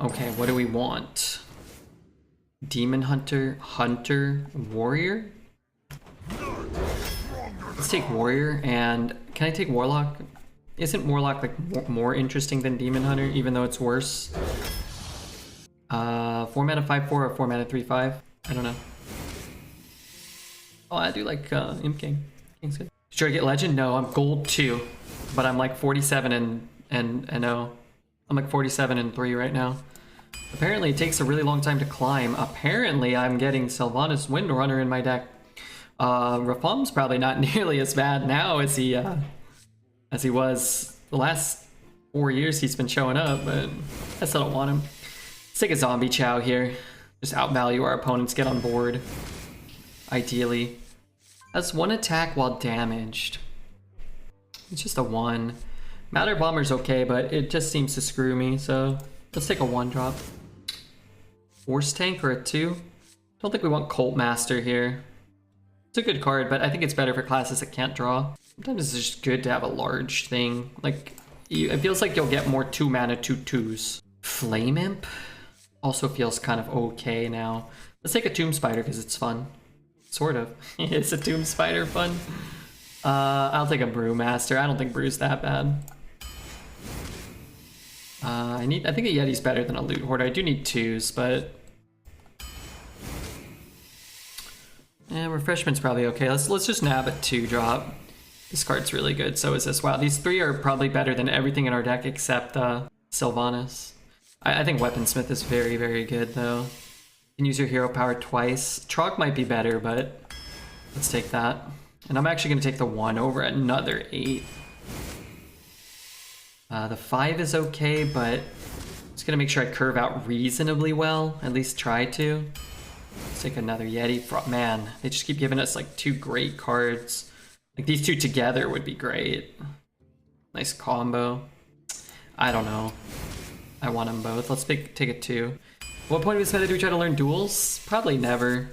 Okay, what do we want? Demon Hunter, Hunter, Warrior? Let's take Warrior, and can I take Warlock? Isn't Warlock like more interesting than Demon Hunter, even though it's worse? 4 mana 5/4 or 4 mana 3/5? I don't know. Oh, I do like Imp King. King's good. Should I get Legend? No, I'm gold 2, but I'm like 47 and 0. I'm like 47 and 3 right now. Apparently it takes a really long time to climb. Apparently I'm getting Sylvanas Windrunner in my deck. Rafam's probably not nearly as bad now as he was the last 4 years he's been showing up, but I still don't want him. Let's take a Zombie Chow here. Just outvalue our opponents, get on board. Ideally. That's 1 attack while damaged. It's just a 1. Matter Bomber's okay, but it just seems to screw me, so let's take a 1-drop. Force Tank or a 2? Don't think we want Cult Master here. It's a good card, but I think it's better for classes that can't draw. Sometimes it's just good to have a large thing. Like, it feels like you'll get more 2 mana 2/2s. Flame Imp also feels kind of okay now. Let's take a Tomb Spider because it's fun. Sort of. Is a Tomb Spider fun? I'll take a Brewmaster. I don't think Brew's that bad. I think a Yeti's better than a Loot Hoarder. I do need 2s, but yeah, Refreshment's probably okay. Let's just nab a 2-drop. This card's really good. So is this. Wow, these 3 are probably better than everything in our deck except Sylvanas. I think Weaponsmith is very, very good though. You can use your hero power twice. Trog might be better, but let's take that. And I'm actually going to take the 1 over another 8. The 5 is okay, but I'm just going to make sure I curve out reasonably well. At least try to. Let's take another Yeti. Man, they just keep giving us like 2 great cards. Like these 2 together would be great. Nice combo. I don't know. I want them both. Let's take a 2. What point of this meta do we try to learn duels? Probably never.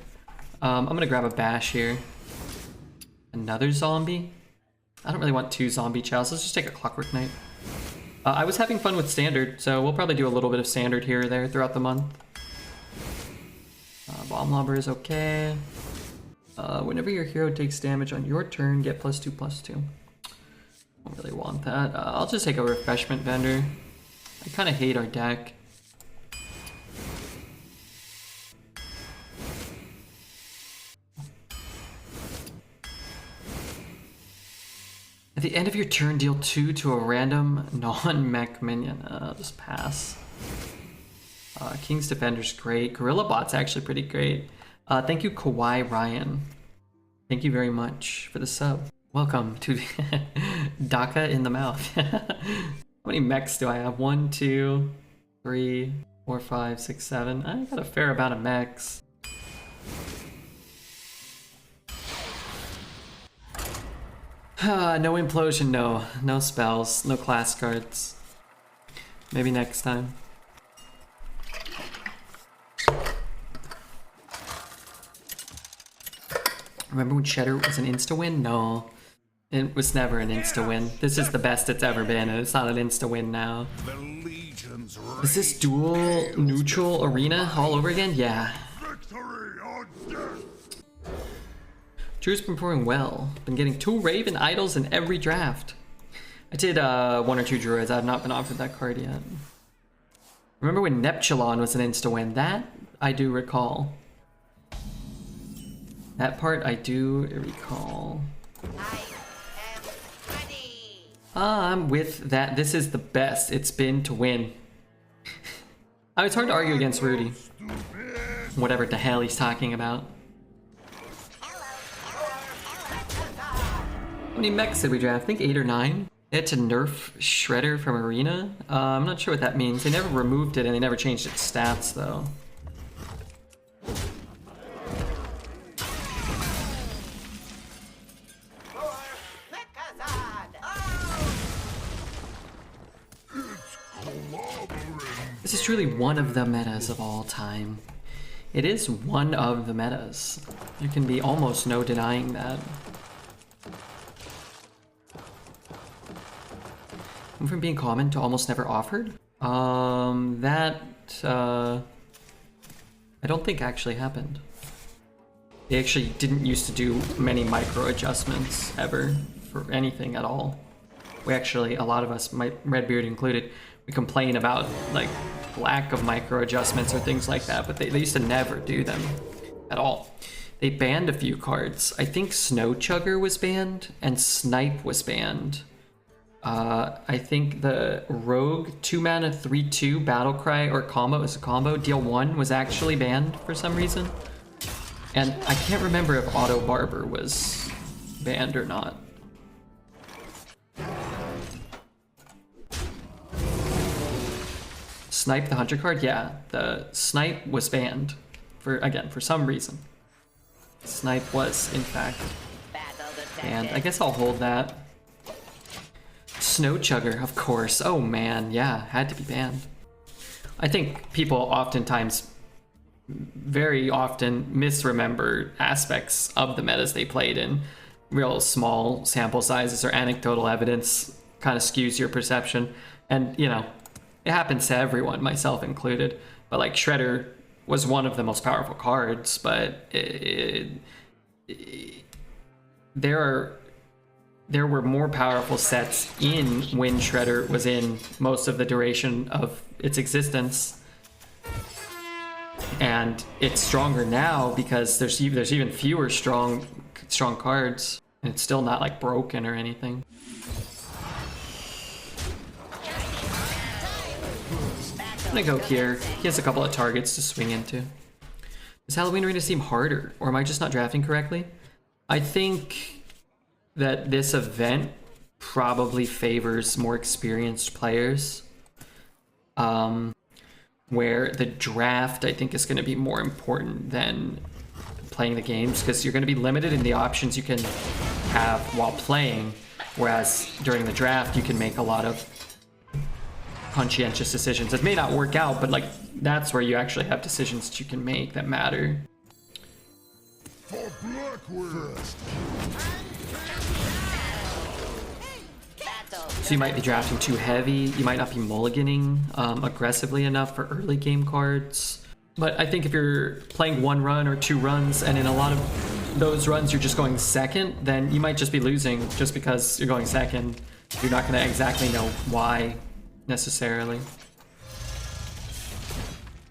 I'm going to grab a Bash here. Another zombie? I don't really want 2 zombie chows. Let's just take a Clockwork Knight. I was having fun with Standard, so we'll probably do a little bit of Standard here or there throughout the month. Bomb Lobber is okay. Whenever your hero takes damage on your turn, get +2/+2. Don't really want that. I'll just take a Refreshment Vendor. I kind of hate our deck. At the end of your turn, deal 2 to a random non-mech minion. I'll just pass. King's Defender's great. Gorilla Bot's actually pretty great. Thank you, Kawhi Ryan. Thank you very much for the sub. Welcome to Daka in the mouth. How many mechs do I have? 1, 2, 3, 4, 5, 6, 7. I got a fair amount of mechs. No implosion, no. No spells, no class cards. Maybe next time. Remember when Cheddar was an insta-win? No. It was never an insta-win. This is the best it's ever been, and it's not an insta-win now. Is this dual neutral arena all over again? Yeah. Drew's been performing well. Been getting 2 Raven Idols in every draft. I did 1 or 2 Druids. I've not been offered that card yet. Remember when Neptulon was an insta-win? That I do recall. That part I do recall. I'm with that. This is the best it's been to win. It's hard to argue against Rudy. Whatever the hell he's talking about. How many mechs did we draft? I think 8 or 9. They had to nerf Shredder from Arena. I'm not sure what that means. They never removed it and they never changed its stats though. This is truly one of the metas of all time. It is one of the metas. There can be almost no denying that. From being common to almost never offered? That I don't think actually happened. They actually didn't used to do many micro adjustments ever for anything at all. We actually, a lot of us, Redbeard included, we complain about like lack of micro adjustments or things like that, but they used to never do them at all. They banned a few cards. I think Snow Chugger was banned and Snipe was banned. I think the Rogue 2-mana 3/2 Battle Cry or combo as a combo, deal 1 was actually banned for some reason. And I can't remember if Auto Barber was banned or not. Snipe the Hunter card? Yeah, the Snipe was banned for some reason. Snipe was, in fact, banned. I guess I'll hold that. Snow Chugger, of course. Oh man, yeah, had to be banned. I think people oftentimes, very often, misremember aspects of the metas they played in. Real small sample sizes or anecdotal evidence kind of skews your perception. And, you know, it happens to everyone, myself included. But like Shredder was one of the most powerful cards, but there were more powerful sets in when Shredder was in most of the duration of its existence. And it's stronger now because there's even fewer strong cards. And it's still not like broken or anything. I'm gonna go here. He has a couple of targets to swing into. Does Halloween Arena seem harder, or am I just not drafting correctly? I think that this event probably favors more experienced players. Where the draft, I think, is going to be more important than playing the games, because you're going to be limited in the options you can have while playing, whereas during the draft you can make a lot of conscientious decisions. It may not work out, but like that's where you actually have decisions that you can make that matter. So you might be drafting too heavy, you might not be mulliganing aggressively enough for early game cards. But I think if you're playing 1 run or 2 runs, and in a lot of those runs you're just going second, then you might just be losing just because you're going second. You're not going to exactly know why, necessarily.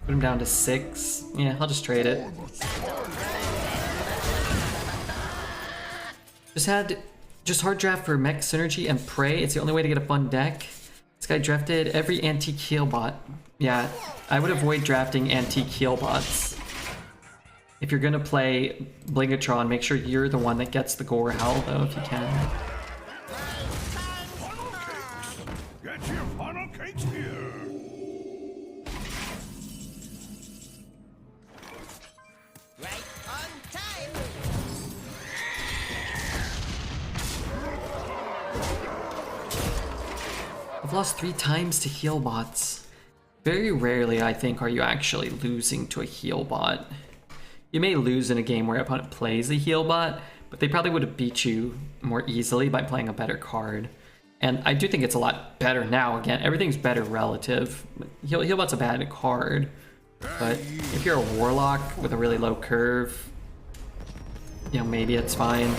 Put him down to 6. Yeah, I'll just trade it. Just hard draft for Mech Synergy and Prey. It's the only way to get a fun deck. This guy drafted every antique heal bot. Yeah, I would avoid drafting antique heal bots. If you're gonna play Blingatron, make sure you're the one that gets the Gore Howl though, if you can. Get your funnel cakes here. Right on time. I've lost 3 times to heal bots. Very rarely, I think, are you actually losing to a heal bot. You may lose in a game where your opponent plays a heal bot, but they probably would have beat you more easily by playing a better card. And I do think it's a lot better now. Again, everything's better relative. Heal bot's a bad card, but if you're a Warlock with a really low curve, you know, maybe it's fine.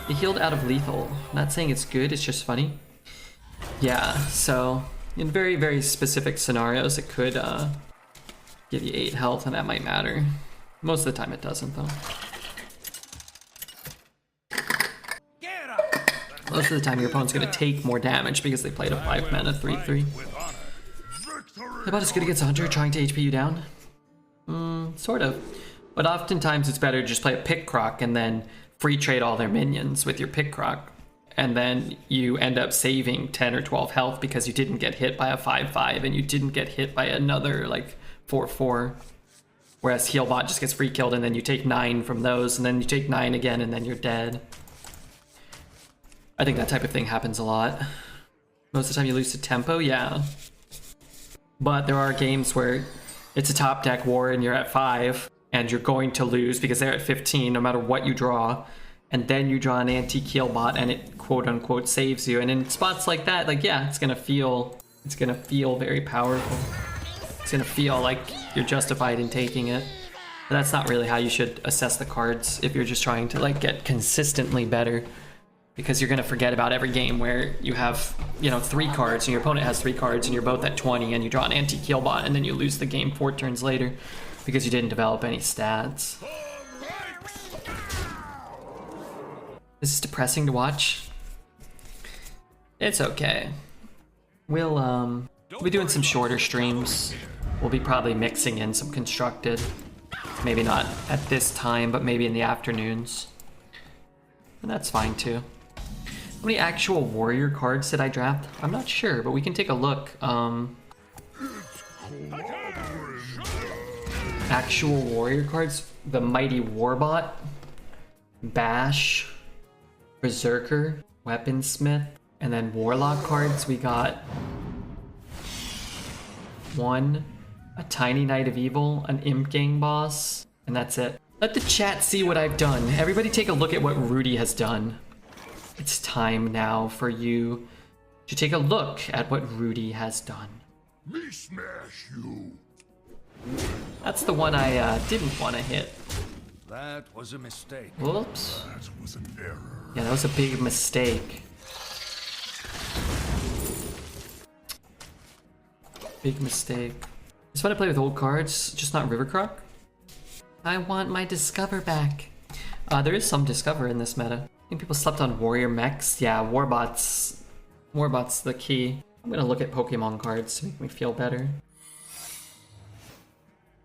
He healed out of lethal. I'm not saying it's good, it's just funny. Yeah, so in very, very specific scenarios, it could give you 8 health, and that might matter. Most of the time it doesn't, though. Most of the time your opponent's going to take more damage because they played a 5 mana 3/3. How about as good against a Hunter trying to HP you down? Sort of. But oftentimes it's better to just play a Pick Croc and then free trade all their minions with your Pick Croc. And then you end up saving 10 or 12 health because you didn't get hit by a 5/5 and you didn't get hit by another like 4/4. Whereas Healbot just gets free killed and then you take 9 from those and then you take 9 again and then you're dead. I think that type of thing happens a lot. Most of the time you lose to tempo, yeah. But there are games where it's a top deck war and you're at 5 and you're going to lose because they're at 15 no matter what you draw. And then you draw an anti-Keelbot and it quote unquote saves you. And in spots like that, like, yeah, it's gonna feel It's gonna feel very powerful. It's gonna feel like you're justified in taking it. But that's not really how you should assess the cards if you're just trying to like get consistently better. Because you're gonna forget about every game where you have, you know, 3 cards and your opponent has 3 cards and you're both at 20 and you draw an anti-kill bot and then you lose the game 4 turns later because you didn't develop any stats. This is depressing to watch. It's okay. We'll be doing some shorter streams. We'll be probably mixing in some constructed. Maybe not at this time, but maybe in the afternoons. And that's fine too. How many actual warrior cards did I draft? I'm not sure, but we can take a look. Actual warrior cards. The Mighty Warbot. Bash. Berserker. Weaponsmith. And then Warlock cards, we got 1, a Tiny Knight of Evil, an Imp Gang boss, and that's it. Let the chat see what I've done. Everybody take a look at what Rudy has done. It's time now for you to take a look at what Rudy has done. Me smash you. That's the one I didn't want to hit. That was a mistake. Whoops. That was an error. Yeah, that was a big mistake. Big mistake. Just want to play with old cards, just not Rivercroc. I want my Discover back. There is some Discover in this meta. I think people slept on Warrior Mechs. Yeah, Warbot's the key. I'm gonna look at Pokemon cards to make me feel better.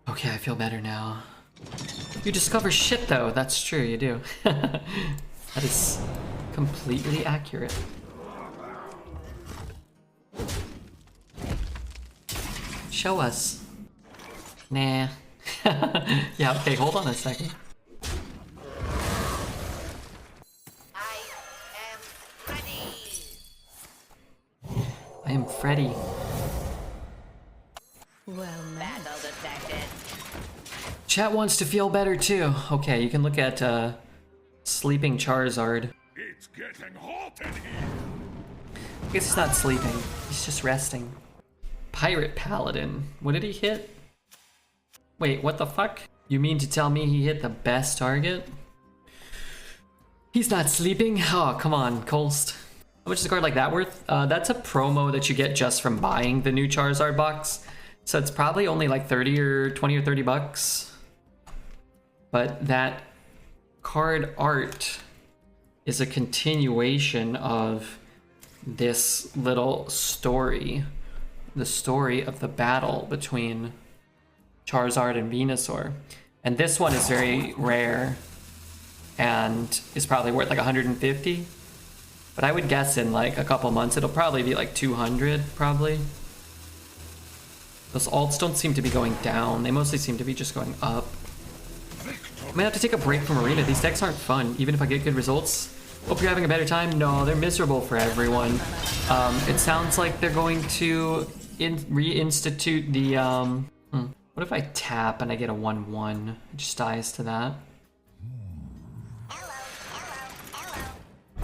Okay, I feel better now. You discover shit though, that's true, you do. That is completely accurate. Show us. Nah. Yeah, okay, hold on a second. I am ready. I am Freddy. Well, battle detected. Chat wants to feel better too. Okay, you can look at Sleeping Charizard. It's getting hot in here. I guess he's not sleeping. He's just resting. Pirate Paladin. What did he hit? Wait, what the fuck? You mean to tell me he hit the best target? He's not sleeping? Oh, come on, Colst. How much is a card like that worth? That's a promo that you get just from buying the new Charizard box. So it's probably only like 30 or 20 or 30 bucks. But that card art is a continuation of this little story. The story of the battle between Charizard and Venusaur. And this one is very rare and is probably worth like 150. But I would guess in like a couple months it'll probably be like 200 probably. Those alts don't seem to be going down. They mostly seem to be just going up. I might have to take a break from Arena. These decks aren't fun, even if I get good results. Hope you're having a better time. No, they're miserable for everyone. It sounds like they're going to reinstitute the... What if I tap and I get a 1/1? It just dies to that.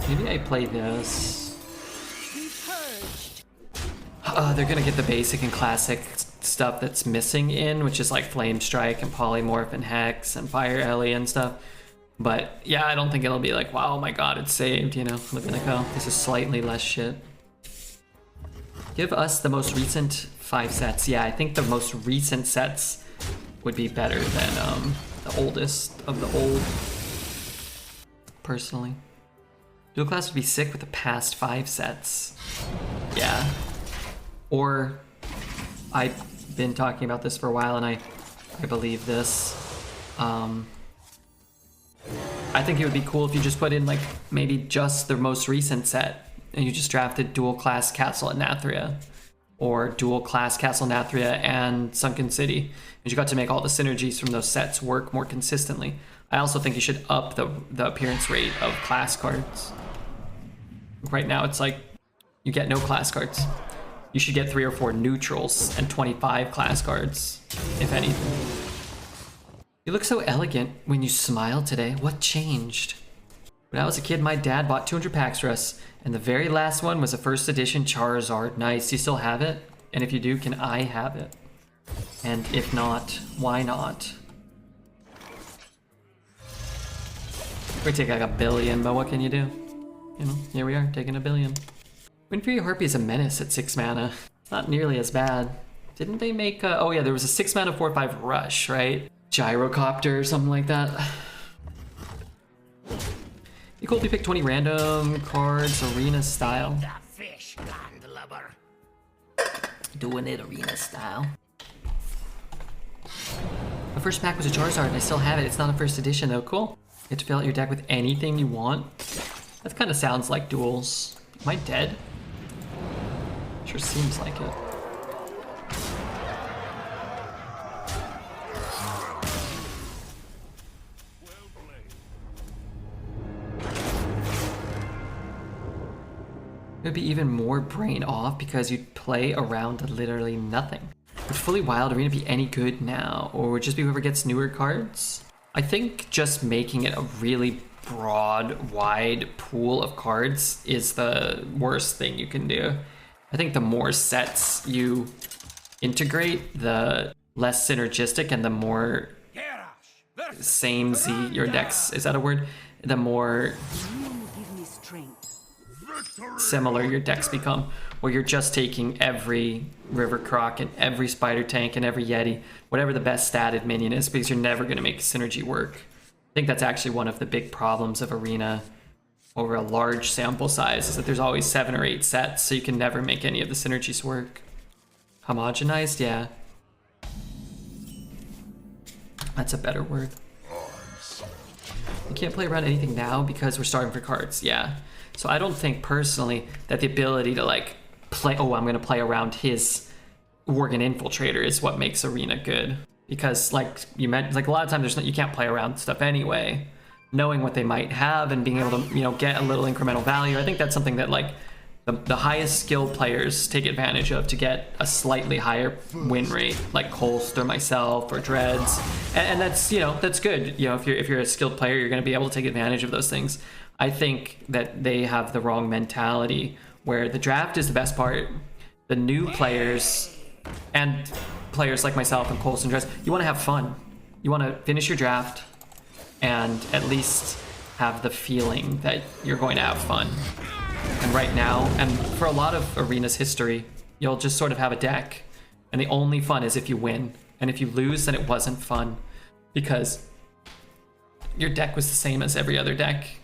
Maybe I play this. They're gonna get the basic and classic stuff that's missing in, which is like Flame Strike and Polymorph and Hex and Fire Ellie and stuff. But yeah, I don't think it'll be like, wow, oh my god, it's saved, you know? It'll be like, oh, this is slightly less shit. Give us the most recent 5 sets. Yeah, I think the most recent sets would be better than the oldest of the old, personally. Dual class would be sick with the past 5 sets. Yeah. Or, I've been talking about this for a while and I believe this. I think it would be cool if you just put in like maybe just the most recent set and you just drafted dual class Castle at Nathria or dual class Castle Nathria and Sunken City, and you got to make all the synergies from those sets work more consistently. I also think you should up the appearance rate of class cards. Right now it's like you get no class cards. You should get 3 or 4 neutrals and 25 class cards, if anything. You look so elegant when you smile today. What changed? When I was a kid, my dad bought 200 packs for us, and the very last one was a first edition Charizard. Nice. Do you still have it? And if you do, can I have it? And if not, why not? We take like 1 billion, but what can you do? You know, here we are, taking 1 billion. Windfury Harpy is a menace at 6 mana. Not nearly as bad. Didn't they make oh yeah, there was a 6 mana 4/5 rush, right? Gyrocopter or something like that. Be cool if we pick 20 random cards, arena style. The fish landlubber. Doing it arena style. The first pack was a Charizard and I still have it. It's not a first edition though. Cool. You get to fill out your deck with anything you want. That kind of sounds like Duels. Am I dead? Sure seems like it. It would be even more brain off because you'd play around literally nothing. Would Fully Wild Arena be any good now, or would it just be whoever gets newer cards? I think just making it a really broad, wide pool of cards is the worst thing you can do. I think the more sets you integrate, the less synergistic and the more samey your decks, is that a word? The more similar your decks become, where you're just taking every River Croc and every Spider Tank and every Yeti, whatever the best statted minion is, because you're never going to make synergy work. I think that's actually one of the big problems of Arena over a large sample size, is that there's always 7 or 8 sets, so you can never make any of the synergies work. Homogenized? Yeah. That's a better word. You can't play around anything now because we're starting for cards, yeah. So I don't think personally that the ability to like play, oh, I'm gonna play around his Worgen Infiltrator is what makes Arena good. Because like you meant, like a lot of times you can't play around stuff anyway. Knowing what they might have and being able to, you know, get a little incremental value, I think that's something that like the highest skill players take advantage of to get a slightly higher win rate, like Kolst or myself or Dreads, and that's, you know, that's good. You know, if you're a skilled player, you're going to be able to take advantage of those things. I think that they have the wrong mentality where the draft is the best part. The new players and players like myself and Kolst and Dreads, you want to have fun. You want to finish your draft and at least have the feeling that you're going to have fun. And right now, and for a lot of Arena's history, you'll just sort of have a deck, and the only fun is if you win. And if you lose, then it wasn't fun, because your deck was the same as every other deck.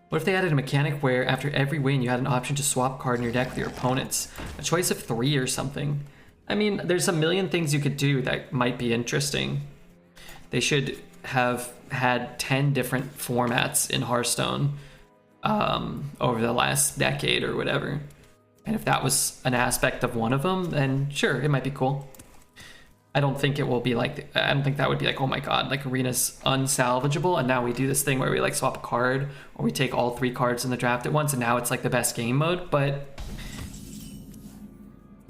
What if they added a mechanic where after every win you had an option to swap a card in your deck with your opponents? A choice of 3 or something. I mean, there's a million things you could do that might be interesting. They should have had 10 different formats in Hearthstone over the last decade or whatever. And if that was an aspect of one of them, then sure, it might be cool. I don't think it will be like, I don't think that would be like, oh my god, like Arena's unsalvageable and now we do this thing where we like swap a card or we take all 3 cards in the draft at once and now it's like the best game mode. But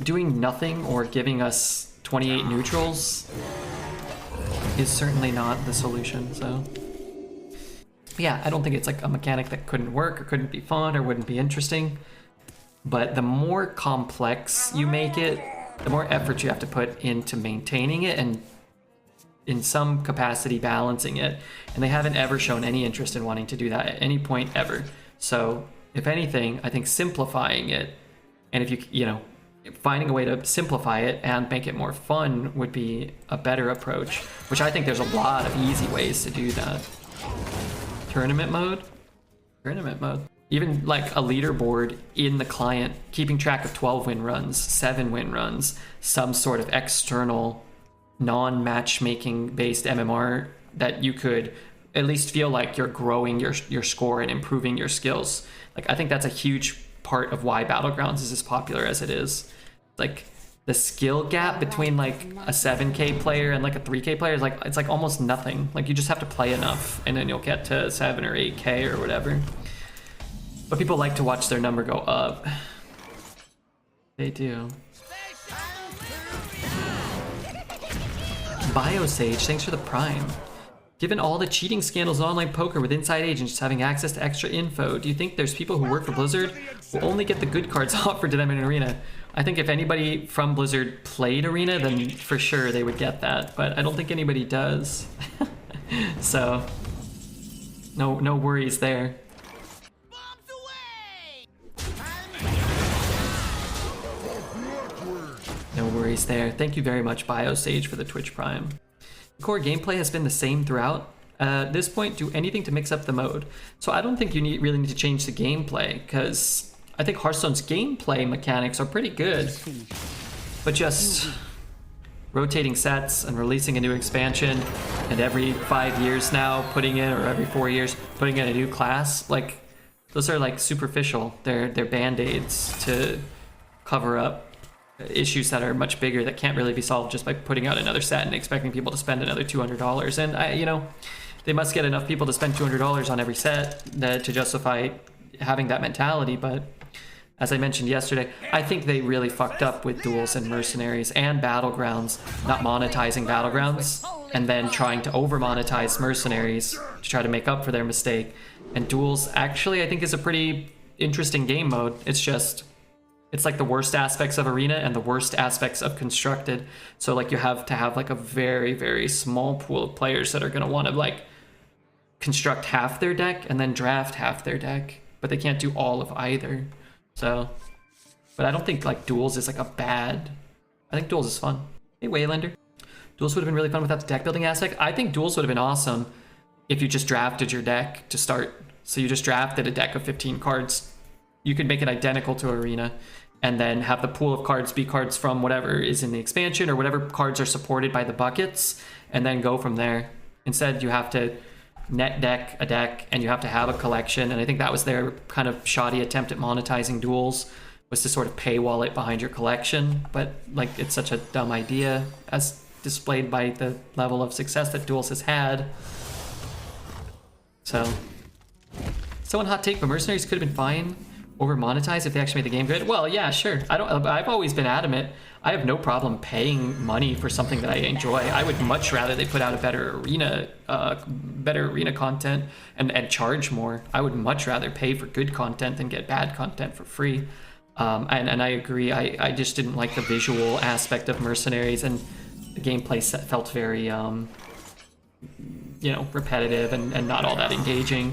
doing nothing or giving us 28 neutrals is certainly not the solution, so yeah, I don't think it's like a mechanic that couldn't work or couldn't be fun or wouldn't be interesting. But the more complex you make it, the more effort you have to put into maintaining it and in some capacity balancing it. And they haven't ever shown any interest in wanting to do that at any point ever. So if anything, I think simplifying it, and if you know, finding a way to simplify it and make it more fun would be a better approach, which I think there's a lot of easy ways to do that. Tournament mode? Tournament mode. Even like a leaderboard in the client, keeping track of 12 win runs, 7 win runs, some sort of external non-matchmaking based MMR that you could at least feel like you're growing your score and improving your skills. Like, I think that's a huge part of why Battlegrounds is as popular as it is. Like, the skill gap between like a 7k player and like a 3k player is like, it's like almost nothing. Like, you just have to play enough and then you'll get to 7 or 8k or whatever. But people like to watch their number go up. They do. Biosage, thanks for the prime. Given all the cheating scandals in online poker with inside agents having access to extra info, do you think there's people who work for Blizzard who only get the good cards offered to them in Arena? I think if anybody from Blizzard played Arena, then for sure they would get that, but I don't think anybody does. So, no worries there. No worries there. Thank you very much, BioSage, for the Twitch Prime. Core gameplay has been the same throughout. At this point, do anything to mix up the mode. So I don't think you really need to change the gameplay, because I think Hearthstone's gameplay mechanics are pretty good. But just rotating sets and releasing a new expansion, and every 5 years now putting in, or every 4 years, putting in a new class, like, those are like superficial. They're band-aids to cover up issues that are much bigger that can't really be solved just by putting out another set and expecting people to spend another $200. And you know, they must get enough people to spend $200 on every set to justify having that mentality. But as I mentioned yesterday, I think they really fucked up with Duels and Mercenaries and Battlegrounds, not monetizing Battlegrounds and then trying to over monetize Mercenaries to try to make up for their mistake. And Duels actually I think is a pretty interesting game mode. It's just, it's like the worst aspects of Arena and the worst aspects of Constructed. So like you have to have like a very, very small pool of players that are going to want to like construct half their deck and then draft half their deck, but they can't do all of either. So, but I don't think like Duels is like a bad, I think Duels is fun. Hey Waylander. Duels would have been really fun without the deck building aspect. I think Duels would have been awesome if you just drafted your deck to start. So you just drafted a deck of 15 cards. You could make it identical to Arena and then have the pool of cards be cards from whatever is in the expansion or whatever cards are supported by the buckets and then go from there. Instead, you have to net deck a deck and you have to have a collection. And I think that was their kind of shoddy attempt at monetizing Duels, was to sort of paywall it behind your collection. But like, it's such a dumb idea as displayed by the level of success that Duels has had. So one hot take, but Mercenaries could have been fine over monetized if they actually made the game good. Well, yeah, sure. I've always been adamant. I have no problem paying money for something that I enjoy. I would much rather they put out a better arena content and charge more. I would much rather pay for good content than get bad content for free. And I agree. I just didn't like the visual aspect of Mercenaries, and the gameplay felt very, repetitive and not all that engaging.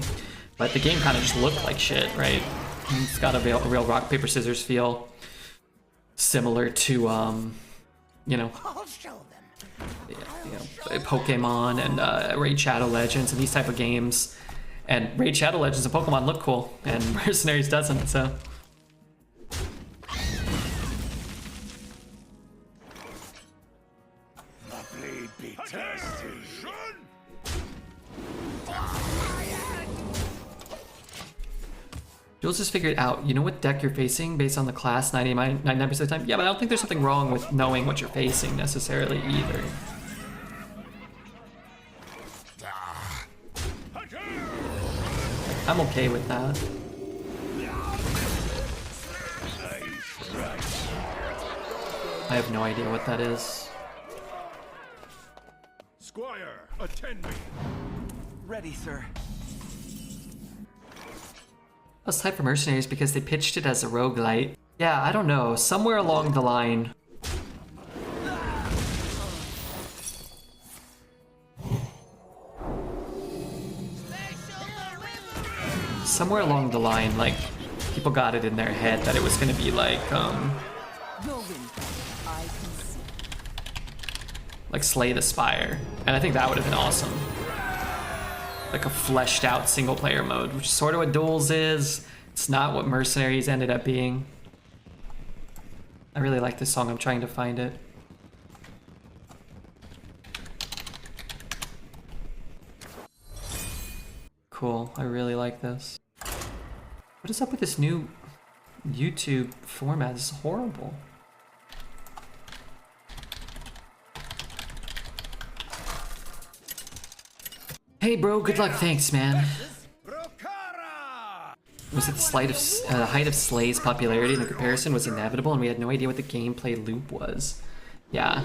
But the game kind of just looked like shit, right? It's got a real rock, paper, scissors feel, similar to, I'll show them. Pokemon and Raid Shadow Legends and these type of games. And Raid Shadow Legends and Pokemon look cool, and Mercenaries doesn't, so. Jules just figured out, you know what deck you're facing based on the class 99% of the time? Yeah, but I don't think there's something wrong with knowing what you're facing necessarily either. I'm okay with that. I have no idea what that is. Squire, attend me. Ready, sir. I was hyped for Mercenaries because they pitched it as a roguelite. Yeah, I don't know. Somewhere along the line. Somewhere along the line, like, people got it in their head that it was gonna be like, like Slay the Spire. And I think that would have been awesome. Like a fleshed out single player mode, which is sort of what Duels is. It's not what Mercenaries ended up being. I really like this song. I'm trying to find it. Cool. I really like this. What is up with this new YouTube format? This is horrible. Hey bro, good luck, thanks man. Was it the height of Slay's popularity and the comparison was inevitable and we had no idea what the gameplay loop was? Yeah.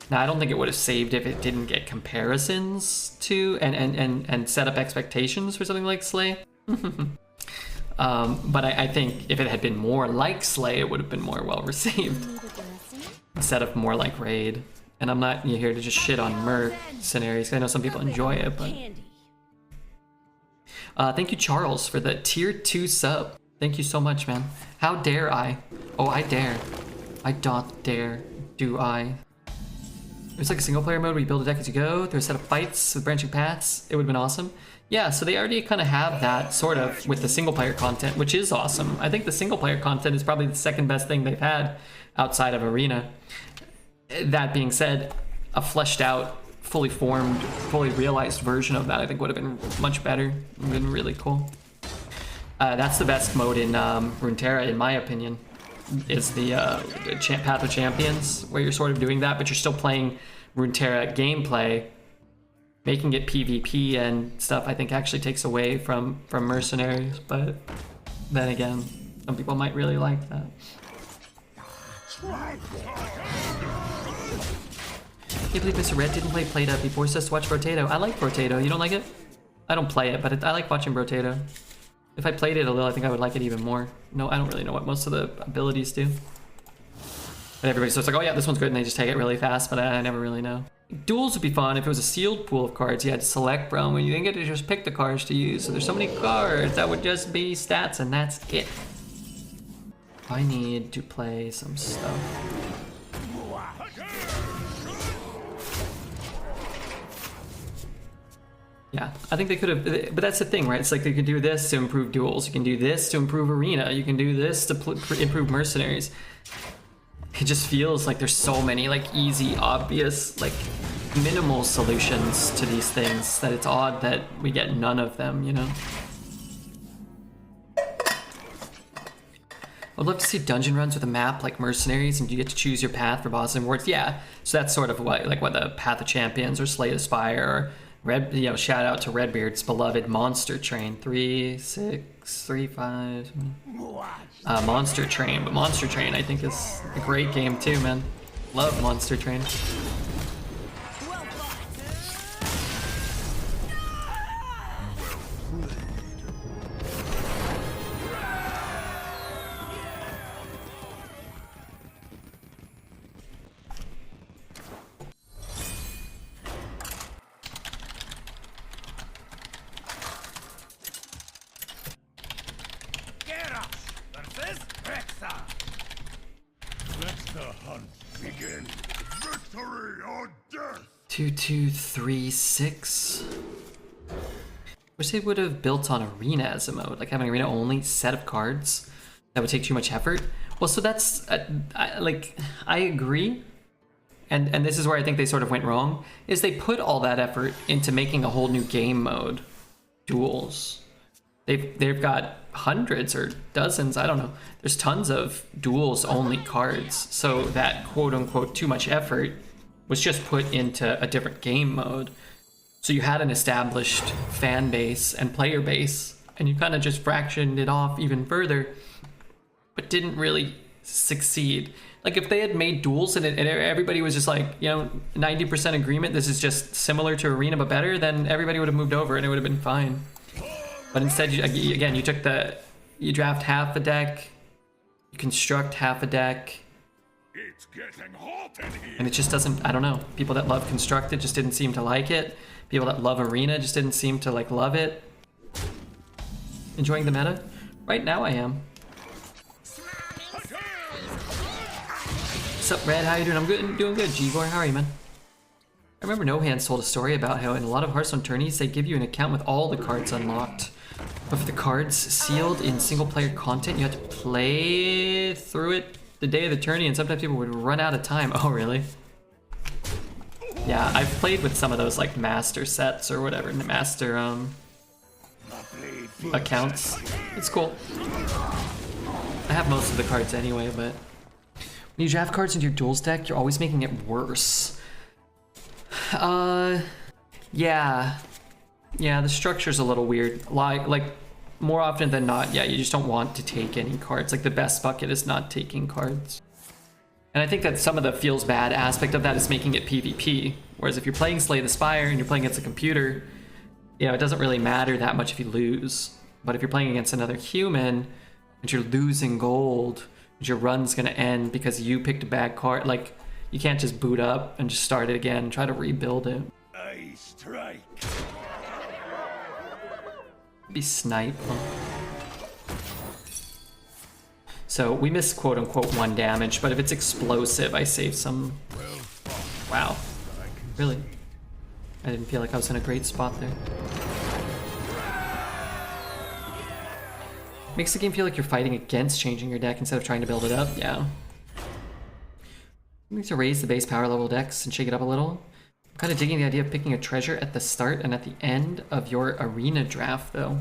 Now, I don't think it would have saved if it didn't get comparisons to and set up expectations for something like Slay. But I think if it had been more like Slay, it would have been more well received instead of more like Raid. And I'm not here to just shit on Mercenaries. I know some people enjoy it, but thank you, Charles, for the tier 2 sub. Thank you so much, man. How dare I? Oh, I dare. I doth dare. Do I? There's like a single player mode where you build a deck as you go. There's a set of fights with branching paths. It would have been awesome. Yeah, so they already kind of have that sort of with the single player content, which is awesome. I think the single player content is probably the second best thing they've had outside of Arena. That being said, a fleshed out, fully formed, fully realized version of that I think would have been much better. It would have been really cool. That's the best mode in Runeterra, in my opinion, is the Path of Champions, where you're sort of doing that, but you're still playing Runeterra gameplay. Making it PvP and stuff, I think, actually takes away from Mercenaries, but then again, some people might really like that. Can't believe Mr. Red didn't play Play-Doh. He forced us to watch Brotato. I like Brotato. You don't like it? I don't play it, but I like watching Brotato. If I played it a little, I think I would like it even more. No, I don't really know what most of the abilities do. But everybody's just like, oh yeah, this one's good, and they just take it really fast, but I never really know. Duels would be fun if it was a sealed pool of cards. You had to select from, and you didn't get to just pick the cards to use. So there's so many cards that would just be stats, and that's it. I need to play some stuff. Yeah, I think they could have, but that's the thing, right? It's like they could do this to improve Duels. You can do this to improve Arena. You can do this to improve Mercenaries. It just feels like there's so many like easy, obvious, like minimal solutions to these things that it's odd that we get none of them, you know? I'd love to see dungeon runs with a map like Mercenaries, and you get to choose your path for bosses and rewards. Yeah, so that's sort of what the Path of Champions or Slay the Spire or Red, you know, shout out to Redbeard's beloved Monster Train 3-6-3-5. Monster Train, but Monster Train I think is a great game too, man. Love Monster Train. The hunt begin. Victory or death. 2-2-3-6. Wish they would have built on Arena as a mode, like having Arena only set of cards. That would take too much effort. Well, so that's I agree, and this is where I think they sort of went wrong. Is they put all that effort into making a whole new game mode, Duels. They've got hundreds or dozens, I don't know. There's tons of Duels only cards. So that quote unquote too much effort was just put into a different game mode. So you had an established fan base and player base, and you kind of just fractioned it off even further, but didn't really succeed. Like if they had made Duels and everybody was just like, you know, 90% agreement, this is just similar to Arena but better, then everybody would have moved over and it would have been fine. But instead, you draft half a deck, you construct half a deck, It's getting hot in here. and it just doesn't, I don't know. People that love Constructed just didn't seem to like it. People that love Arena just didn't seem to like love it. Enjoying the meta? Right now I am. What's up, Red? How you doing? I'm good, doing good. Gigor, how are you, man? I remember No Hands told a story about how in a lot of Hearthstone tourneys, they give you an account with all the cards unlocked. But for the cards sealed in single player content, you had to play through it the day of the tourney, and sometimes people would run out of time. Oh, really? Yeah, I've played with some of those like master sets or whatever, master accounts. It's cool. I have most of the cards anyway, but when you draft cards into your Duels deck, you're always making it worse. Yeah, the structure's a little weird. Like more often than not, yeah, you just don't want to take any cards. Like the best bucket is not taking cards. And I think that some of the feels bad aspect of that is making it PvP. Whereas if you're playing Slay the Spire and you're playing against a computer, you know, it doesn't really matter that much if you lose. But if you're playing against another human and you're losing gold, your run's gonna end because you picked a bad card. Like, you can't just boot up and just start it again and try to rebuild it. I strike. Be snipe. So we miss quote unquote 1 damage, but if it's explosive, I save some. Wow. Really? I didn't feel like I was in a great spot there. Makes the game feel like you're fighting against changing your deck instead of trying to build it up. Yeah. You need to raise the base power level decks and shake it up a little. I'm kind of digging the idea of picking a treasure at the start and at the end of your arena draft, though.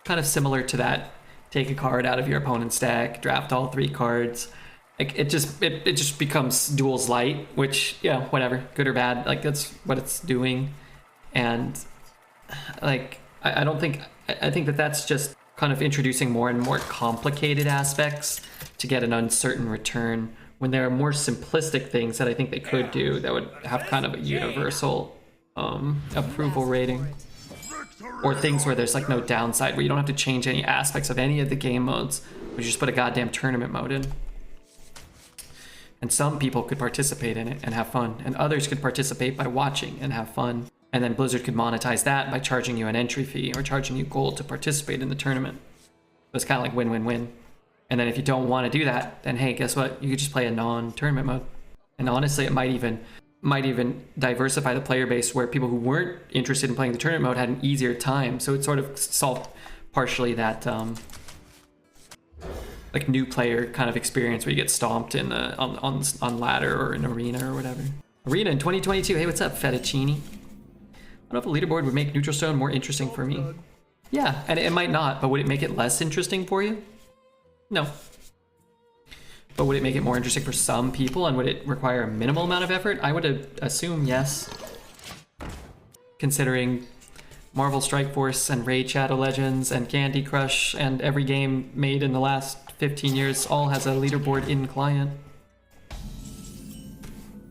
Kind of similar to that. Take a card out of your opponent's deck, draft all 3 cards. Like, it just becomes Duels light, which, yeah, whatever, good or bad. Like, that's what it's doing. And like, I think that that's just kind of introducing more and more complicated aspects to get an uncertain return, when there are more simplistic things that I think they could do that would have kind of a universal approval rating. Or things where there's like no downside, where you don't have to change any aspects of any of the game modes, but you just put a goddamn tournament mode in. And some people could participate in it and have fun, and others could participate by watching and have fun. And then Blizzard could monetize that by charging you an entry fee or charging you gold to participate in the tournament. So it's kind of like win-win-win. And then if you don't want to do that, then hey, guess what? You could just play a non-tournament mode. And honestly, it might even diversify the player base, where people who weren't interested in playing the tournament mode had an easier time. So it sort of solved partially that like new player kind of experience where you get stomped in on ladder or in arena or whatever. Arena in 2022. Hey, what's up, Fettuccine? I don't know if a leaderboard would make Neutral Stone more interesting for me. Yeah, and it might not, but would it make it less interesting for you? No. But would it make it more interesting for some people, and would it require a minimal amount of effort? I would assume yes. Considering Marvel Strike Force and Raid Shadow Legends and Candy Crush and every game made in the last 15 years all has a leaderboard in client.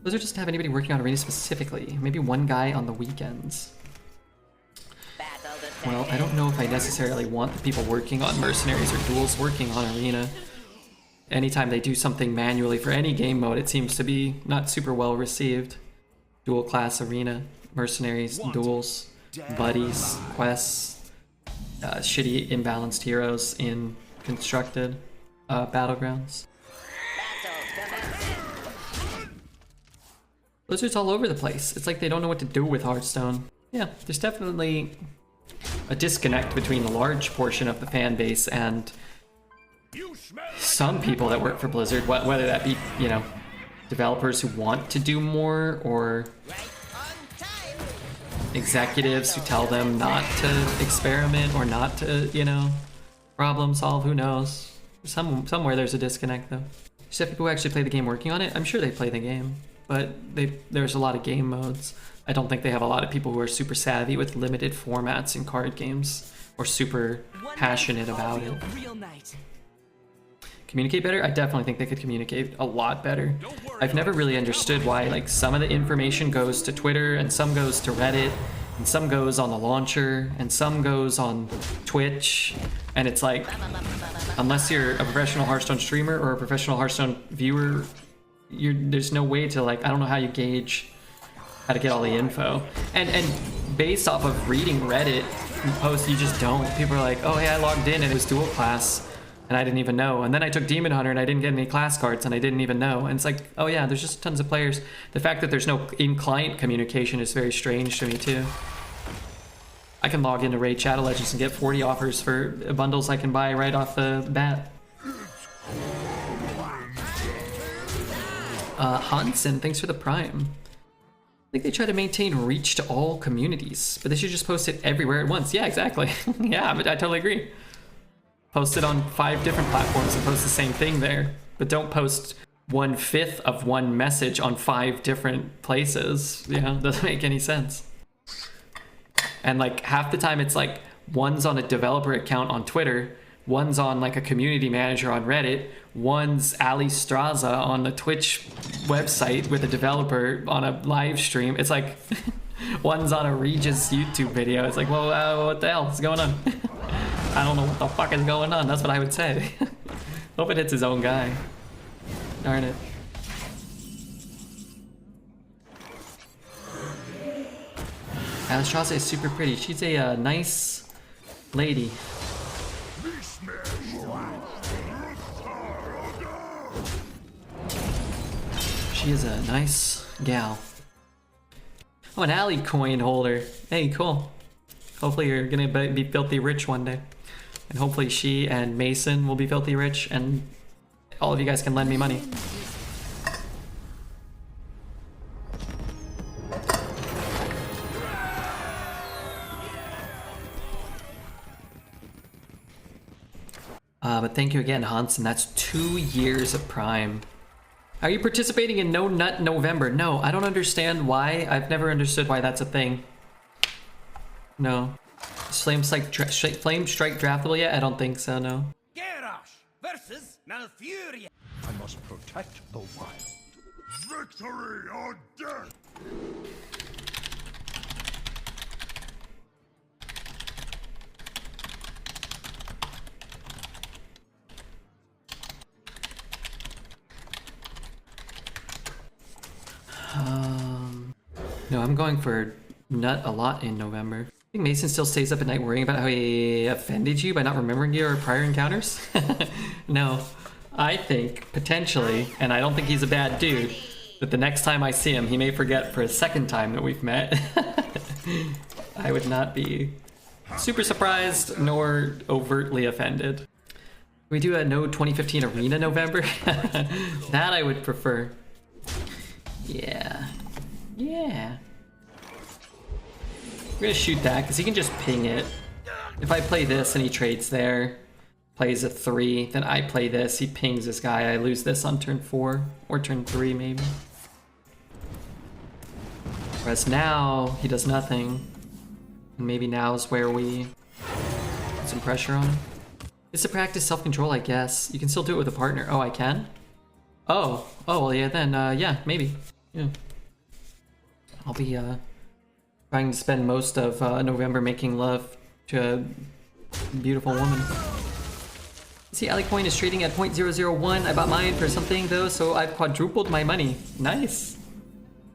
Blizzard doesn't have anybody working on Arena specifically. Maybe one guy on the weekends. Well, I don't know if I necessarily want the people working on Mercenaries or Duels working on Arena. Anytime they do something manually for any game mode, it seems to be not super well received. Dual class Arena, Mercenaries, Duels, Buddies, Quests, shitty imbalanced heroes in constructed battlegrounds. Blizzard's all over the place. It's like they don't know what to do with Hearthstone. Yeah, there's definitely a disconnect between the large portion of the fan base and some people that work for Blizzard, whether that be, you know, developers who want to do more, or executives who tell them not to experiment or not to, you know, problem solve. Who knows? Somewhere there's a disconnect, though. Except people who actually play the game working on it, I'm sure they play the game, but there's a lot of game modes. I don't think they have a lot of people who are super savvy with limited formats in card games or super passionate about it. Communicate better? I definitely think they could communicate a lot better. I've never really understood why, like, some of the information goes to Twitter and some goes to Reddit and some goes on the launcher and some goes on Twitch, and it's like, unless you're a professional Hearthstone streamer or a professional Hearthstone viewer, there's no way to, like, I don't know how you gauge how to get all the info. And based off of reading Reddit posts, you just don't. People are like, oh hey, I logged in and it was dual class and I didn't even know. And then I took Demon Hunter and I didn't get any class cards and I didn't even know. And it's like, oh yeah, there's just tons of players. The fact that there's no in-client communication is very strange to me too. I can log into Raid Shadow Legends and get 40 offers for bundles I can buy right off the bat. Hansen, thanks for the Prime. I think they try to maintain reach to all communities, but they should just post it everywhere at once. Yeah, exactly. Yeah, but I totally agree. Post it on 5 different platforms and post the same thing there, but don't post 1/5 of one message on 5 different places. You know, doesn't make any sense. And like half the time it's like one's on a developer account on Twitter, one's on like a community manager on Reddit, one's Ali Straza on the Twitch website with a developer on a live stream. It's like one's on a Regis YouTube video. It's like, well, what the hell is going on? I don't know what the fuck is going on. That's what I would say. Hope it hits his own guy. Darn it. Ali Straza is super pretty. She's a nice lady. She is a nice gal. Oh, an alley coin holder. Hey, cool. Hopefully you're gonna be filthy rich one day. And hopefully she and Mason will be filthy rich and all of you guys can lend me money. But thank you again, Hansen. That's 2 years of Prime. Are you participating in No Nut November? No, I don't understand why. I've never understood why that's a thing. No. Is Flame Strike draftable yet? I don't think so, no. Garrosh versus Malfuria. I must protect the wild. Victory or death! No, I'm going for Nut a lot in November. I think Mason still stays up at night worrying about how he offended you by not remembering your prior encounters. No, I think potentially, and I don't think he's a bad dude, that the next time I see him, he may forget for a second time that we've met. I would not be super surprised nor overtly offended. We do a No 2015 Arena November? That I would prefer. Yeah. Yeah. We're gonna shoot that because he can just ping it. If I play this and he trades there, plays a 3, then I play this, he pings this guy, I lose this on turn 4 or turn 3 maybe. Whereas now he does nothing. And maybe now is where we put some pressure on him. It's to practice self-control, I guess. You can still do it with a partner. Oh, I can? Oh, well, yeah, then, yeah, maybe. Yeah. I'll be, trying to spend most of November making love to a beautiful woman. See, Alicoin is trading at 0.001. I bought mine for something, though, so I've quadrupled my money. Nice.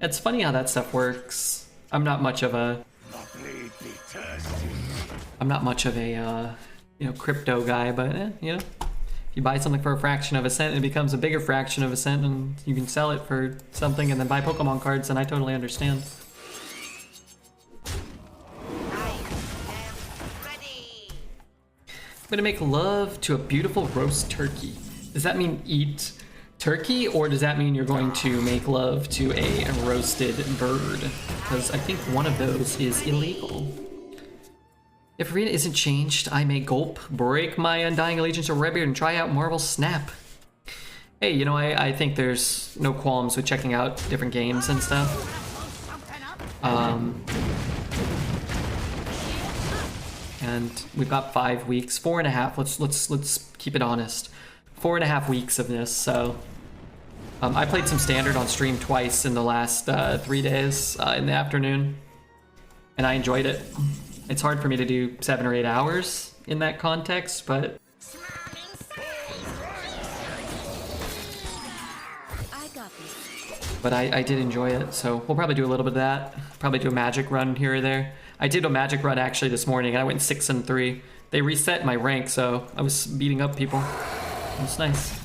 It's funny how that stuff works. I'm not much of a... you know, crypto guy, but you know, if you buy something for a fraction of a cent, it becomes a bigger fraction of a cent, and you can sell it for something and then buy Pokemon cards, and I totally understand. I'm gonna make love to a beautiful roast turkey. Does that mean eat turkey, or does that mean you're going to make love to a roasted bird? Because I think one of those is illegal. If Arena isn't changed, I may gulp, break my undying allegiance to Redbeard, and try out Marvel Snap. Hey, you know, I think there's no qualms with checking out different games and stuff. And we've got 5 weeks, 4.5. Let's keep it honest. 4.5 weeks of this. So I played some Standard on stream twice in the last 3 days in the afternoon, and I enjoyed it. It's hard for me to do 7 or 8 hours in that context, but I did enjoy it, so we'll probably do a little bit of that. Probably do a magic run here or there. I did a magic run actually this morning. I went 6 and 3. They reset my rank, so I was beating up people. It was nice.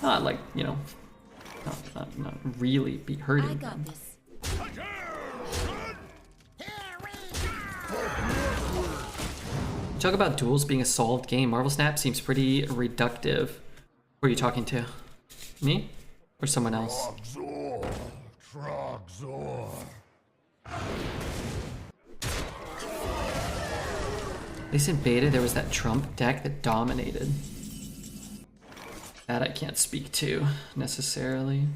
Not like, you know, not really be hurting. I got this. Talk about Duels being a solved game. Marvel Snap seems pretty reductive. Who are you talking to? Me? Or someone else? Trogzor. At least in beta, there was that Trump deck that dominated. That I can't speak to, necessarily.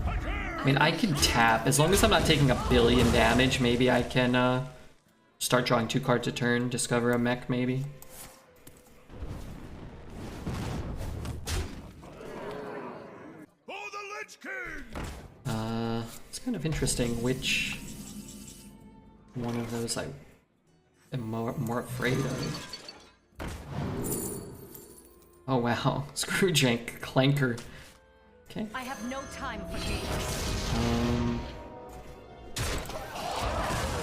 I mean, I can tap. As long as I'm not taking 1 billion damage, maybe I can, start drawing 2 cards a turn, discover a mech, maybe. Lich King! It's kind of interesting which one of those I am more afraid of. Oh wow, Screwjank Clanker. Okay. I have no time for games.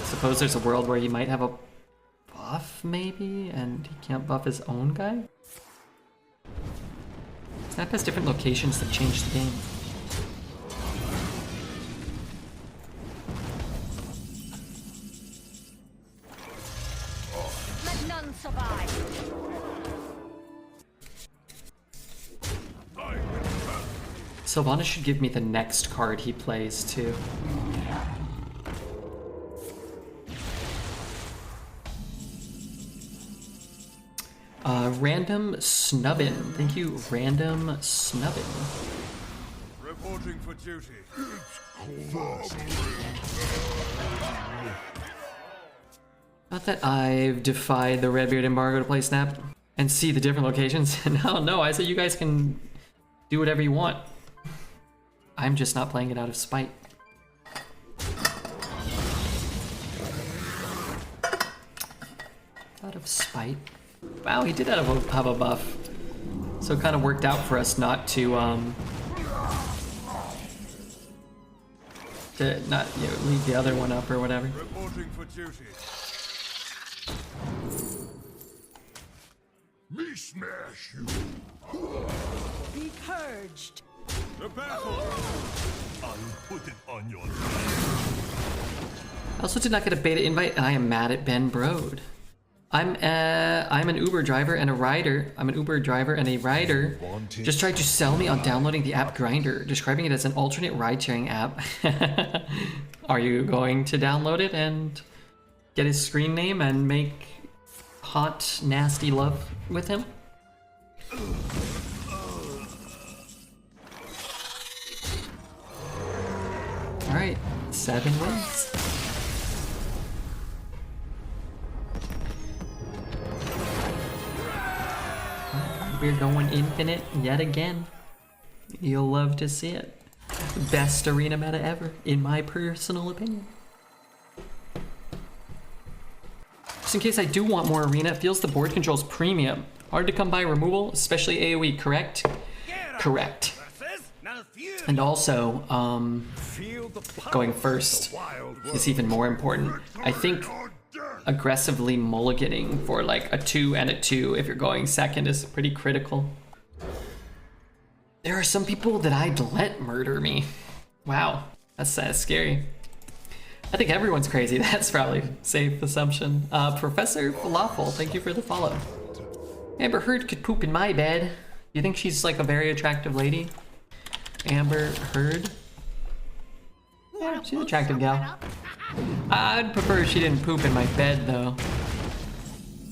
Suppose there's a world where he might have a buff, maybe, and he can't buff his own guy? Snap has different locations that change the game. Let none survive. Sylvanas should give me the next card he plays, too. Random Snubbin. Thank you, Random Snubbin. Reporting for duty. Not that I've defied the Redbeard embargo to play Snap and see the different locations. No, I said you guys can do whatever you want. I'm just not playing it out of spite. Out of spite? Wow, he did have a buff. So it kind of worked out for us not to not, you know, leave the other one up or whatever. Reporting for duty. Me smash you. Be purged. The battle. I'll put it on your head. I also did not get a beta invite, and I am mad at Ben Brode. I'm an Uber driver and a rider. I'm an Uber driver and a rider. Just tried to sell me on downloading the app Grindr, describing it as an alternate ride-sharing app. Are you going to download it and get his screen name and make hot, nasty love with him? All right, 7 wins. We're going infinite yet again. You'll love to see it. Best arena meta ever, in my personal opinion. Just in case I do want more arena, it feels the board controls premium. Hard to come by removal, especially AoE, correct? Correct. And also, going first is even more important. I think aggressively mulliganing for like a 2 and a 2 if you're going second is pretty critical. There are some people that I'd let murder me. Wow, that's scary. I think everyone's crazy. That's probably a safe assumption. Professor Falafel, thank you for the follow. Amber Heard could poop in my bed. You think she's like a very attractive lady? Amber Heard? Yeah, she's an attractive gal. I'd prefer she didn't poop in my bed though.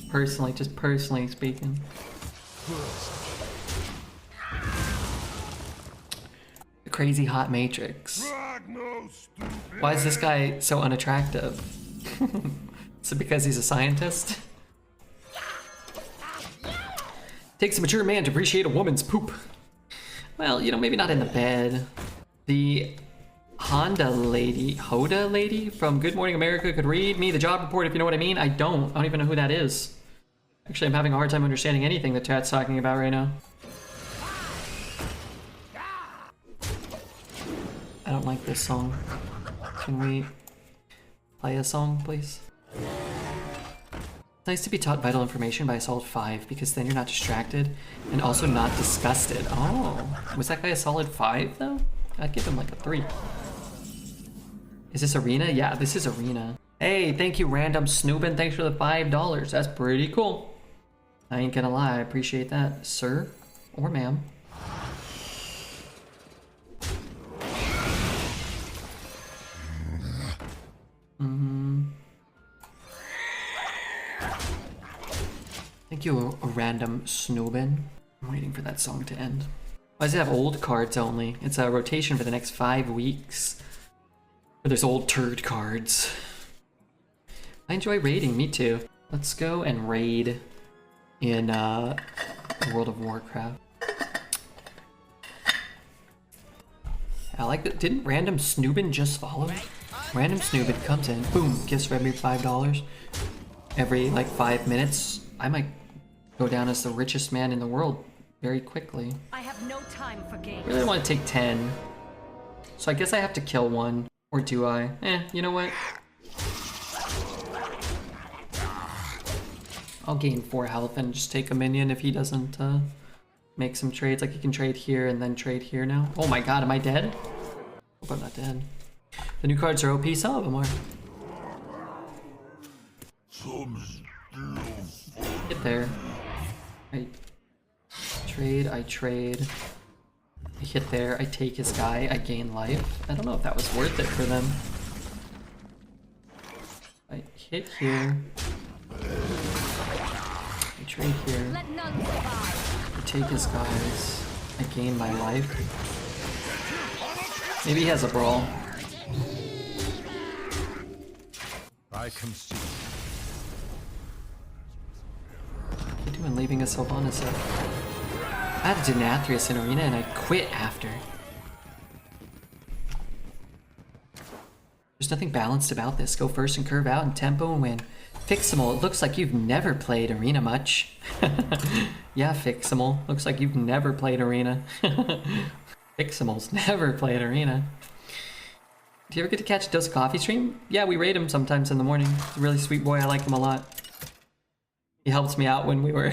Personally, just personally speaking. The crazy hot matrix. Why is this guy so unattractive? Is it because he's a scientist? Takes a mature man to appreciate a woman's poop. Well, you know, maybe not in the bed. The Hoda lady from Good Morning America could read me the job report if you know what I mean. I don't even know who that is. Actually, I'm having a hard time understanding anything the chat's talking about right now. I don't like this song. Can we play a song, please? It's nice to be taught vital information by a solid 5 because then you're not distracted and also not disgusted. Oh, was that guy a solid 5 though? I'd give him like a 3. Is this arena? Yeah, this is arena. Hey, thank you, Random Snoobin. Thanks for the $5. That's pretty cool. I ain't gonna lie, I appreciate that, sir or ma'am. Thank you, a Random Snoobin. I'm waiting for that song to end. Why does it have old cards only? It's a rotation for the next 5 weeks. Where there's old turd cards. I enjoy raiding, me too. Let's go and raid in World of Warcraft. I like that. Didn't Random Snoobin just follow? Random Snoobin comes in, boom, gives Remy $5 every like 5 minutes. I might go down as the richest man in the world very quickly. I have no time for games. Really want to take 10. So I guess I have to kill one. Or do I? You know what? I'll gain 4 health and just take a minion if he doesn't make some trades. Like he can trade here and then trade here now. Oh my god, am I dead? Hope I'm not dead. The new cards are OP, some of them are. Get there. I trade. I hit there, I take his guy, I gain life. I don't know if that was worth it for them. I hit here. I trade here. Let none survive. I take his guys. I gain my life. Maybe he has a brawl. I concede. What are you doing leaving a Sylvanas up? I had a Denathrius in Arena and I quit after. There's nothing balanced about this. Go first and curve out and tempo and win. Fiximal, it looks like you've never played Arena much. Yeah, Fiximal, looks like you've never played Arena. Fiximal's never played Arena. Do you ever get to catch a Dose of Coffee stream? Yeah, we raid him sometimes in the morning. He's a really sweet boy, I like him a lot. He helped me out when we were...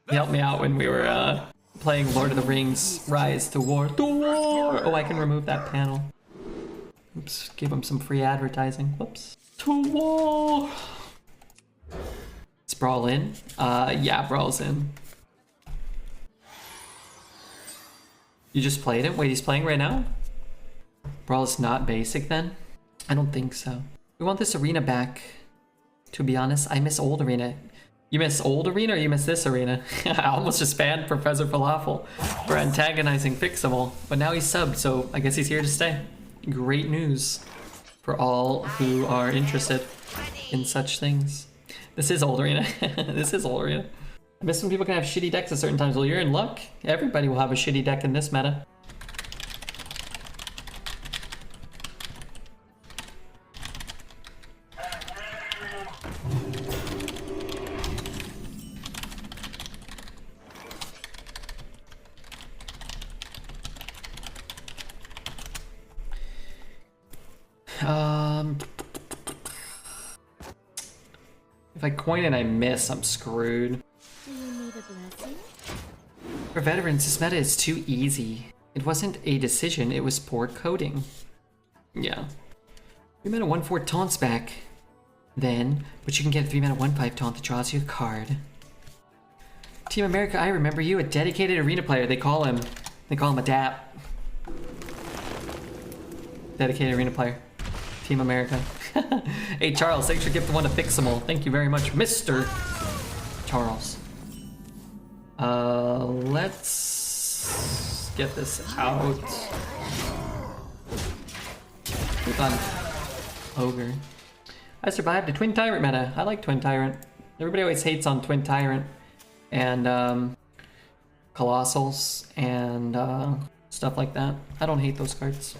He helped me out when we were playing Lord of the Rings Rise to War. To War! Oh, I can remove that panel. Oops, give him some free advertising. Whoops. To War! Is Brawl in? Yeah, Brawl's in. You just played it? Wait, he's playing right now? Brawl is not basic then? I don't think so. We want this arena back. To be honest, I miss old arena. You miss old arena or you miss this arena? I almost just banned Professor Falafel for antagonizing Fiximal, but now he's subbed, so I guess he's here to stay. Great news for all who are interested in such things. This is old arena. This is old arena. I miss when people can have shitty decks at certain times. Well, you're in luck. Everybody will have a shitty deck in this meta. If I coin and I miss, I'm screwed. Do you need a blessing? For veterans, this meta is too easy. It wasn't a decision, it was poor coding. Yeah. 3 mana 1/4 taunts back. Then, but you can get a 3 mana 1/5 taunt that draws you a card. Team America, I remember you, a dedicated arena player. They call him a DAP. Dedicated arena player. Team America. Hey Charles, thanks for gifting one to Fiximal. Thank you very much, Mr. Charles. Let's get this out. Click on Ogre. I survived a Twin Tyrant meta. I like Twin Tyrant. Everybody always hates on Twin Tyrant and Colossals and stuff like that. I don't hate those cards.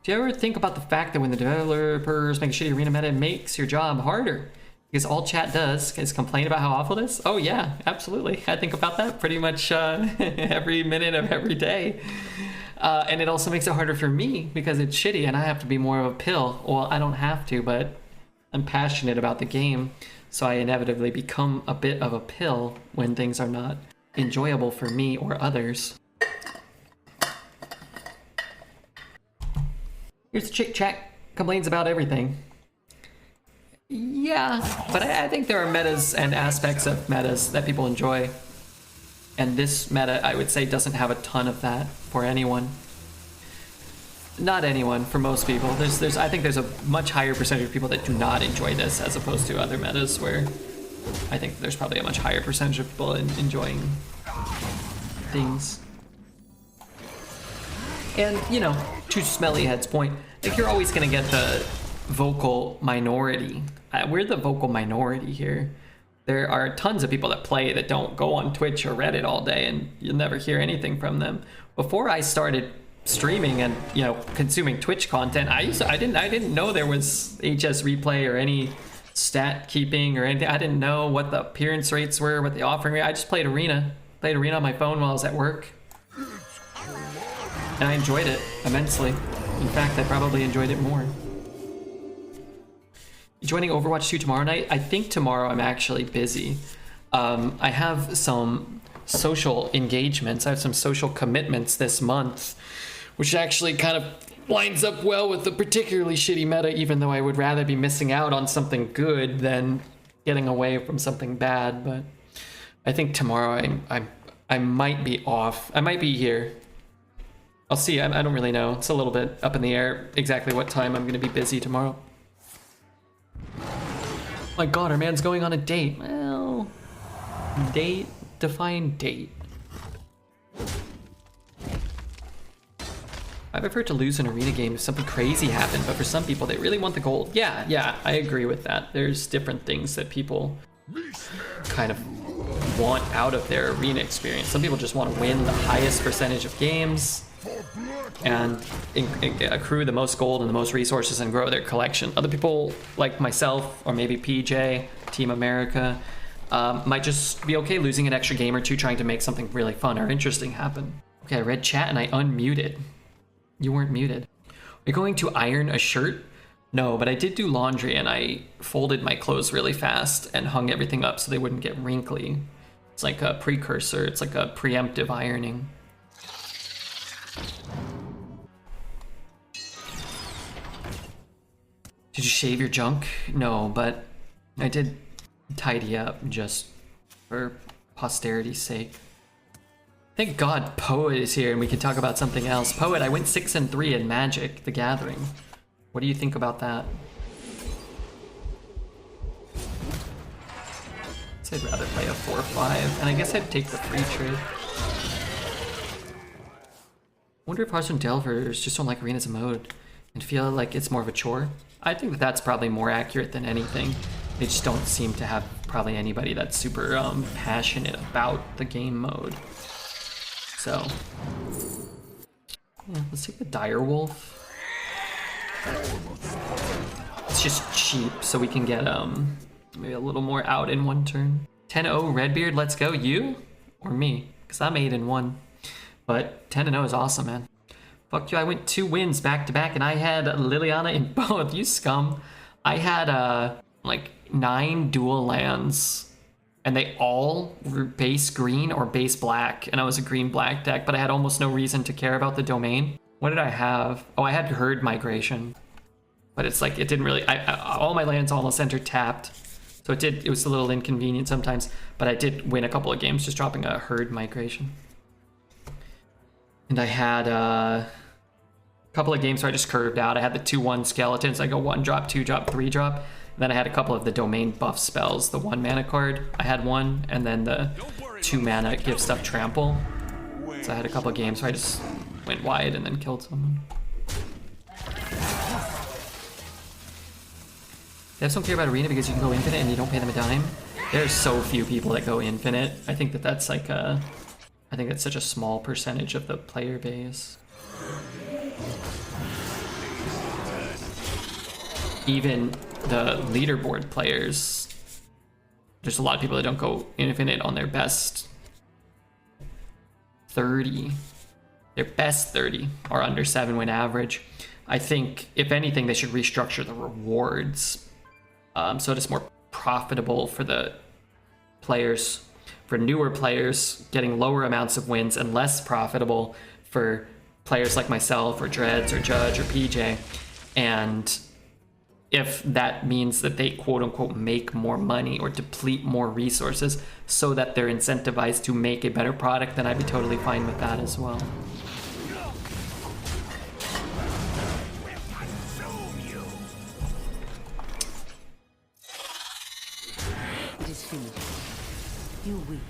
Do you ever think about the fact that when the developers make a shitty arena meta, it makes your job harder? Because all chat does is complain about how awful it is? Oh yeah, absolutely. I think about that pretty much every minute of every day. And it also makes it harder for me because it's shitty and I have to be more of a pill. Well, I don't have to, but I'm passionate about the game. So I inevitably become a bit of a pill when things are not enjoyable for me or others. Here's the chick chat complains about everything. Yeah, but I think there are metas and aspects of metas that people enjoy. And this meta, I would say, doesn't have a ton of that for anyone. Not anyone, for most people. I think there's a much higher percentage of people that do not enjoy this as opposed to other metas where I think there's probably a much higher percentage of people enjoying things. And, you know, to Smellyhead's point, like you're always gonna get the vocal minority. We're the vocal minority here. There are tons of people that play that don't go on Twitch or Reddit all day, and you'll never hear anything from them. Before I started streaming and consuming Twitch content, I didn't know there was HS replay or any stat keeping or anything. I didn't know what the appearance rates were, what the offering rate. I just played Arena on my phone while I was at work, and I enjoyed it immensely. In fact, I probably enjoyed it more. Joining Overwatch 2 tomorrow night? I think tomorrow I'm actually busy. I have some social engagements. I have some social commitments this month, which actually kind of lines up well with the particularly shitty meta, even though I would rather be missing out on something good than getting away from something bad. But I think tomorrow I might be off. I might be here. I'll see. I don't really know. It's a little bit up in the air exactly what time I'm going to be busy tomorrow. My god, our man's going on a date. Well, date, define date. I prefer to lose an arena game if something crazy happened, but for some people, they really want the gold. Yeah, I agree with that. There's different things that people kind of want out of their arena experience. Some people just want to win the highest percentage of games and accrue the most gold and the most resources and grow their collection. Other people, like myself, or maybe PJ, Team America, might just be okay losing an extra game or two trying to make something really fun or interesting happen. Okay, I read chat and I unmuted. You weren't muted. Are you going to iron a shirt? No, but I did do laundry and I folded my clothes really fast and hung everything up so they wouldn't get wrinkly. It's like a precursor. It's like a preemptive ironing. Did you shave your junk? No, but I did tidy up just for posterity's sake. Thank God Poet is here and we can talk about something else. Poet, I went 6-3 in Magic: The Gathering. What do you think about that? I'd rather play a 4-5, and I guess I'd take the free trade. I wonder if Hearthstone Delvers just don't like Arena as a mode and feel like it's more of a chore. I think that that's probably more accurate than anything. They just don't seem to have probably anybody that's super passionate about the game mode. So, yeah, let's take the Direwolf. It's just cheap, so we can get maybe a little more out in one turn. 10-0 Redbeard, let's go. You or me? Because I'm 8-1. But 10-0 is awesome, man. Fuck you, I went 2 wins back to back and I had Liliana in both. You scum. I had like 9 dual lands and they all were base green or base black, and I was a green-black deck, but I had almost no reason to care about the domain. What did I have? Oh, I had Herd Migration. But it's like, it didn't really, all my lands almost entered tapped. So it was a little inconvenient sometimes, but I did win a couple of games just dropping a Herd Migration. And I had a couple of games where I just curved out. I had the 2/1 skeletons. I go 1 drop, 2 drop, 3 drop. Then I had a couple of the domain buff spells. The 1 mana card, I had one, and then the 2 mana give stuff trample. So I had a couple of games where I just went wide and then killed someone. Devs don't care about Arena because you can go infinite and you don't pay them a dime. There's so few people that go infinite. I think that that's like I think that's such a small percentage of the player base. Even the leaderboard players, there's a lot of people that don't go infinite on their best 30. Their best 30 are under 7 win average. I think, if anything, they should restructure the rewards so it's more profitable for the players, for newer players getting lower amounts of wins, and less profitable for players like myself or Dreads or Judge or PJ. And if that means that they quote unquote make more money or deplete more resources so that they're incentivized to make a better product, then I'd be totally fine with that as well. It is finished. You win.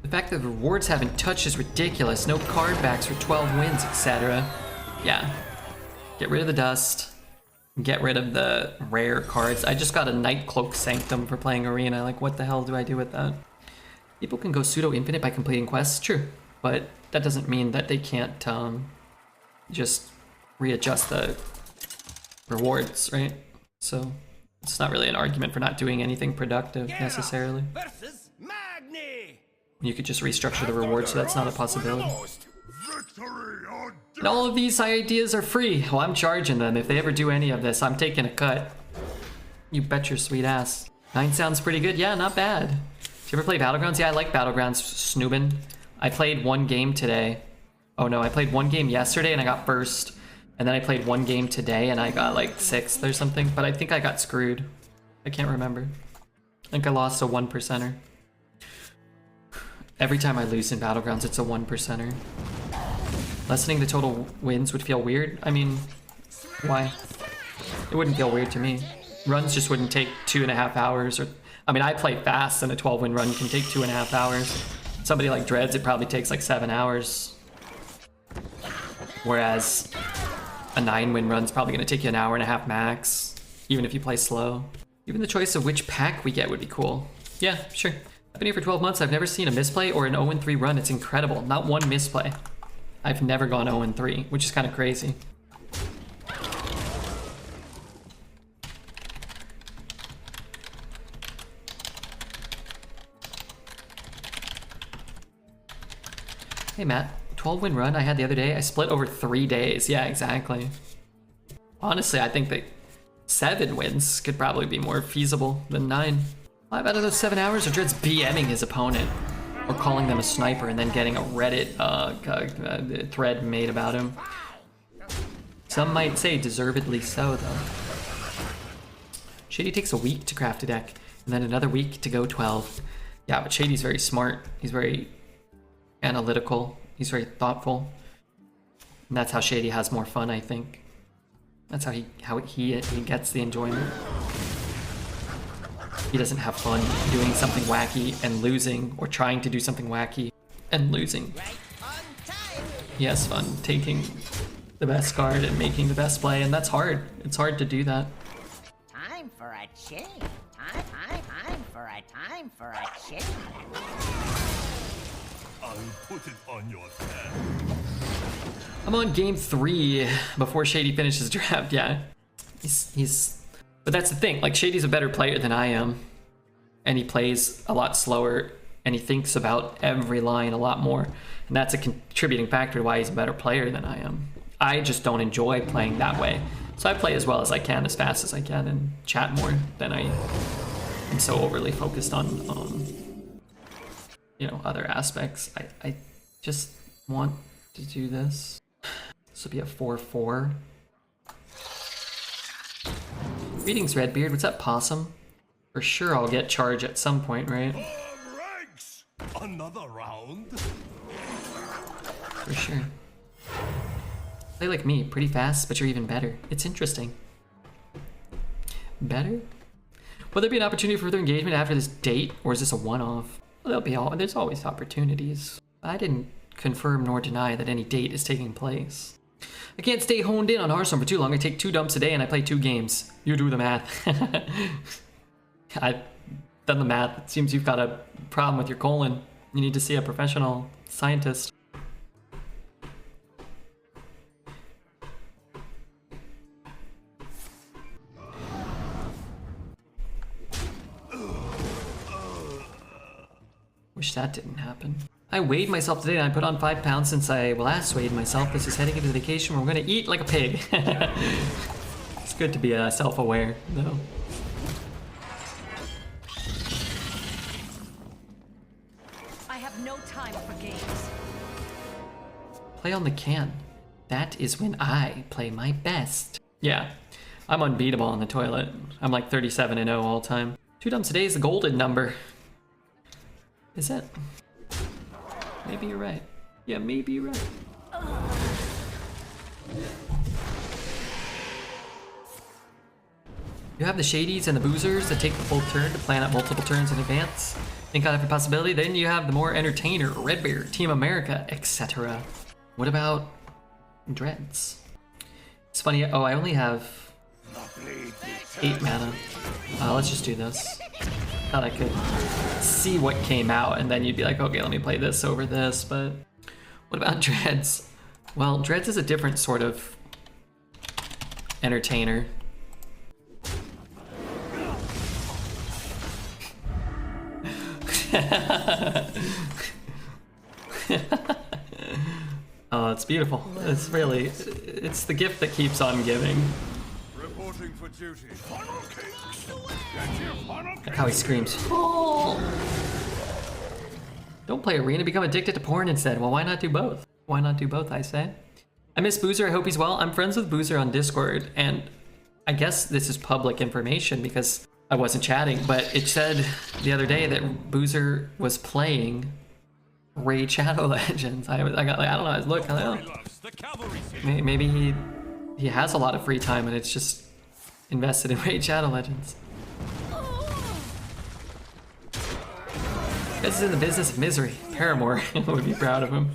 The fact that the rewards haven't touched is ridiculous. No card backs for 12 wins, etc. Yeah. Get rid of the dust. get rid of the rare cards. I just got a Night Cloak Sanctum for playing Arena. Like, what the hell do I do with that? People can go pseudo infinite by completing quests, true, but that doesn't mean that they can't just readjust the rewards, right? So it's not really an argument for not doing anything productive necessarily. Versus Magni. You could just restructure the rewards, so that's not a possibility. Victory or And all of these ideas are free. Well, I'm charging them. If they ever do any of this, I'm taking a cut. You bet your sweet ass. 9 sounds pretty good. Yeah, not bad. Do you ever play Battlegrounds? Yeah, I like Battlegrounds, Snoobin. I played one game today. Oh no, I played one game yesterday and I got first. And then I played one game today and I got like 6th or something. But I think I got screwed. I can't remember. I think I lost a 1%er. Every time I lose in Battlegrounds, it's a 1%er. Lessening the total wins would feel weird. I mean, why? It wouldn't feel weird to me. Runs just wouldn't take 2.5 hours. Or, I mean, I play fast and a 12-win run can take 2.5 hours. Somebody like Dreads, it probably takes like 7 hours. Whereas a 9-win run's probably gonna take you an hour and a half max, even if you play slow. Even the choice of which pack we get would be cool. Yeah, sure. I've been here for 12 months. I've never seen a misplay or an 0-3 run. It's incredible. Not one misplay. I've never gone 0-3, which is kind of crazy. Hey Matt, 12-win run I had the other day, I split over 3 days. Yeah, exactly. Honestly, I think that 7 wins could probably be more feasible than 9. 5 out of those 7 hours are Dreads BMing his opponent or calling them a sniper and then getting a Reddit thread made about him. Some might say deservedly so, though. Shady takes a week to craft a deck and then another week to go 12. Yeah, but Shady's very smart. He's very analytical. He's very thoughtful. And that's how Shady has more fun, I think. That's how he gets the enjoyment. He doesn't have fun doing something wacky and losing, or trying to do something wacky and losing. He has fun taking the best card and making the best play, and that's hard. It's hard to do that. Time for a change. Time for a change. I'll put it on your head. I'm on game 3 before Shady finishes draft. Yeah, but that's the thing. Like, Shady's a better player than I am, and he plays a lot slower, and he thinks about every line a lot more, and that's a contributing factor to why he's a better player than I am. I just don't enjoy playing that way, so I play as well as I can, as fast as I can, and chat more than I am so overly focused on you know, other aspects. I just want to do this. This will be a 4-4. Greetings, Redbeard. What's up, Possum? For sure I'll get charge at some point, right? Ranks! Another round? For sure. Play like me, pretty fast, but you're even better. It's interesting. Better? Will there be an opportunity for further engagement after this date, or is this a one-off? Well, there's always opportunities. I didn't confirm nor deny that any date is taking place. I can't stay honed in on Hearthstone for too long. I take 2 dumps a day and I play 2 games. You do the math. I've done the math. It seems you've got a problem with your colon. You need to see a professional scientist. Wish that didn't happen. I weighed myself today and I put on 5 pounds since I last weighed myself. This is heading into the vacation where we're gonna eat like a pig. It's good to be self-aware, though. I have no time for games. Play on the can. That is when I play my best. Yeah, I'm unbeatable on the toilet. I'm like 37-0 all time. 2 dumps a day is the golden number. Is it? Maybe you're right. Yeah, maybe you're right. You have the Shadies and the Boozers that take the full turn to plan out multiple turns in advance. Think on every possibility. Then you have the more Entertainer, Redbeard, Team America, etc. What about Dreads? It's funny. Oh, I only have 8 mana. Let's just do this. Thought I could see what came out, and then you'd be like, okay, let me play this over this, but what about Dreads? Well, Dreads is a different sort of entertainer. Oh, it's beautiful. It's really, it's the gift that keeps on giving. Reporting for duty. Funnel cakes. Get your funnel Look how he screams. Oh. Don't play Arena, become addicted to porn instead. Well, why not do both? Why not do both, I say? I miss Boozer, I hope he's well. I'm friends with Boozer on Discord, and I guess this is public information because I wasn't chatting, but it said the other day that Boozer was playing Raid Shadow Legends. I got like, I don't know, I was looking, I don't know. Maybe he has a lot of free time and it's just invested in Raid Shadow Legends. This is in the business of misery. Paramore would be proud of him.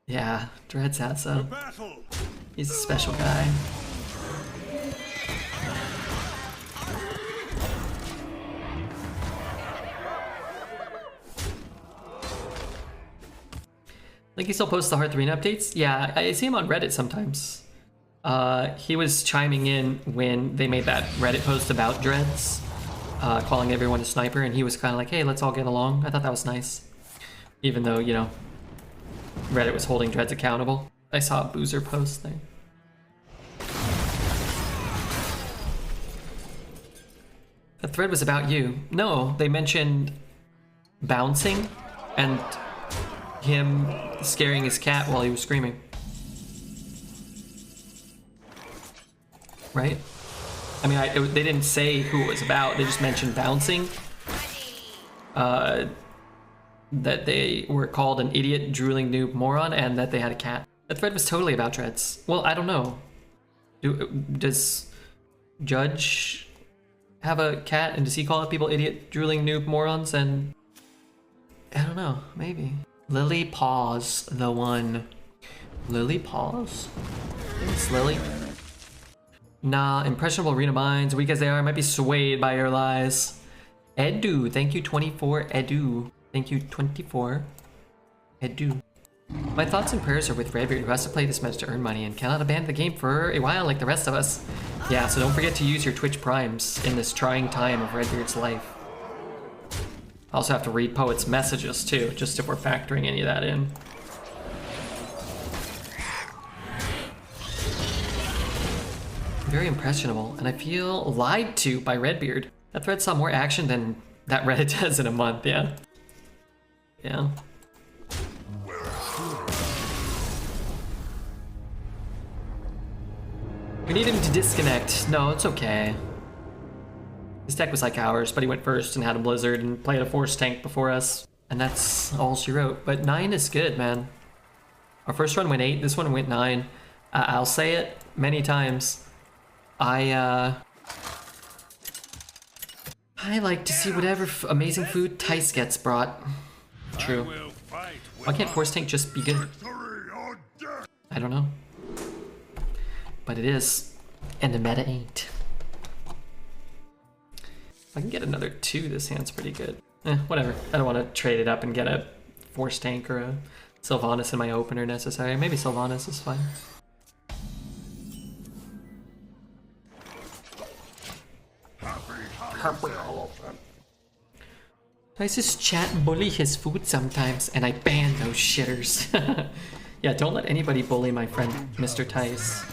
Yeah, Dreads has some. He's a special guy. I think he still posts the Hearth Arena updates. Yeah, I see him on Reddit sometimes. He was chiming in when they made that Reddit post about Dreads, calling everyone a sniper, and he was kind of like, hey, let's all get along. I thought that was nice. Even though, you know, Reddit was holding Dreads accountable. I saw a Boozer post there. The thread was about you. No, they mentioned bouncing and him scaring his cat while he was screaming. Right? I mean, they didn't say who it was about. They just mentioned bouncing. That they were called an idiot, drooling noob moron, and that they had a cat. The thread was totally about Dreads. Well, I don't know. Does Judge have a cat, and does he call people idiot, drooling noob morons? And I don't know, maybe. Lily Paws, the one. Lily Paws? It's Lily. Nah, impressionable arena minds, weak as they are, might be swayed by your lies. Edu, thank you 24, Edu. Thank you 24, Edu. My thoughts and prayers are with Redbeard, who has to play this match to earn money and cannot abandon the game for a while like the rest of us. Yeah, so don't forget to use your Twitch Primes in this trying time of Redbeard's life. I also have to read Poet's messages too, just if we're factoring any of that in. Very impressionable, and I feel lied to by Redbeard. That thread saw more action than that Reddit does in a month, yeah. Yeah. We need him to disconnect. No, it's okay. His deck was like ours, but he went first and had a Blizzard and played a Force tank before us. And that's all she wrote. But 9 is good, man. Our first run went 8, this one went 9. I'll say it many times. I like to see whatever amazing food Tice gets brought. True. Why can't Force Tank just be good? I don't know. But it is. And the meta ain't. If I can get another 2, this hand's pretty good. Whatever. I don't want to trade it up and get a Force Tank or a Sylvanas in my opener necessary. Maybe Sylvanas is fine. Tice's chat bully his food sometimes, and I ban those shitters. Yeah, don't let anybody bully my friend, Mr. Tice.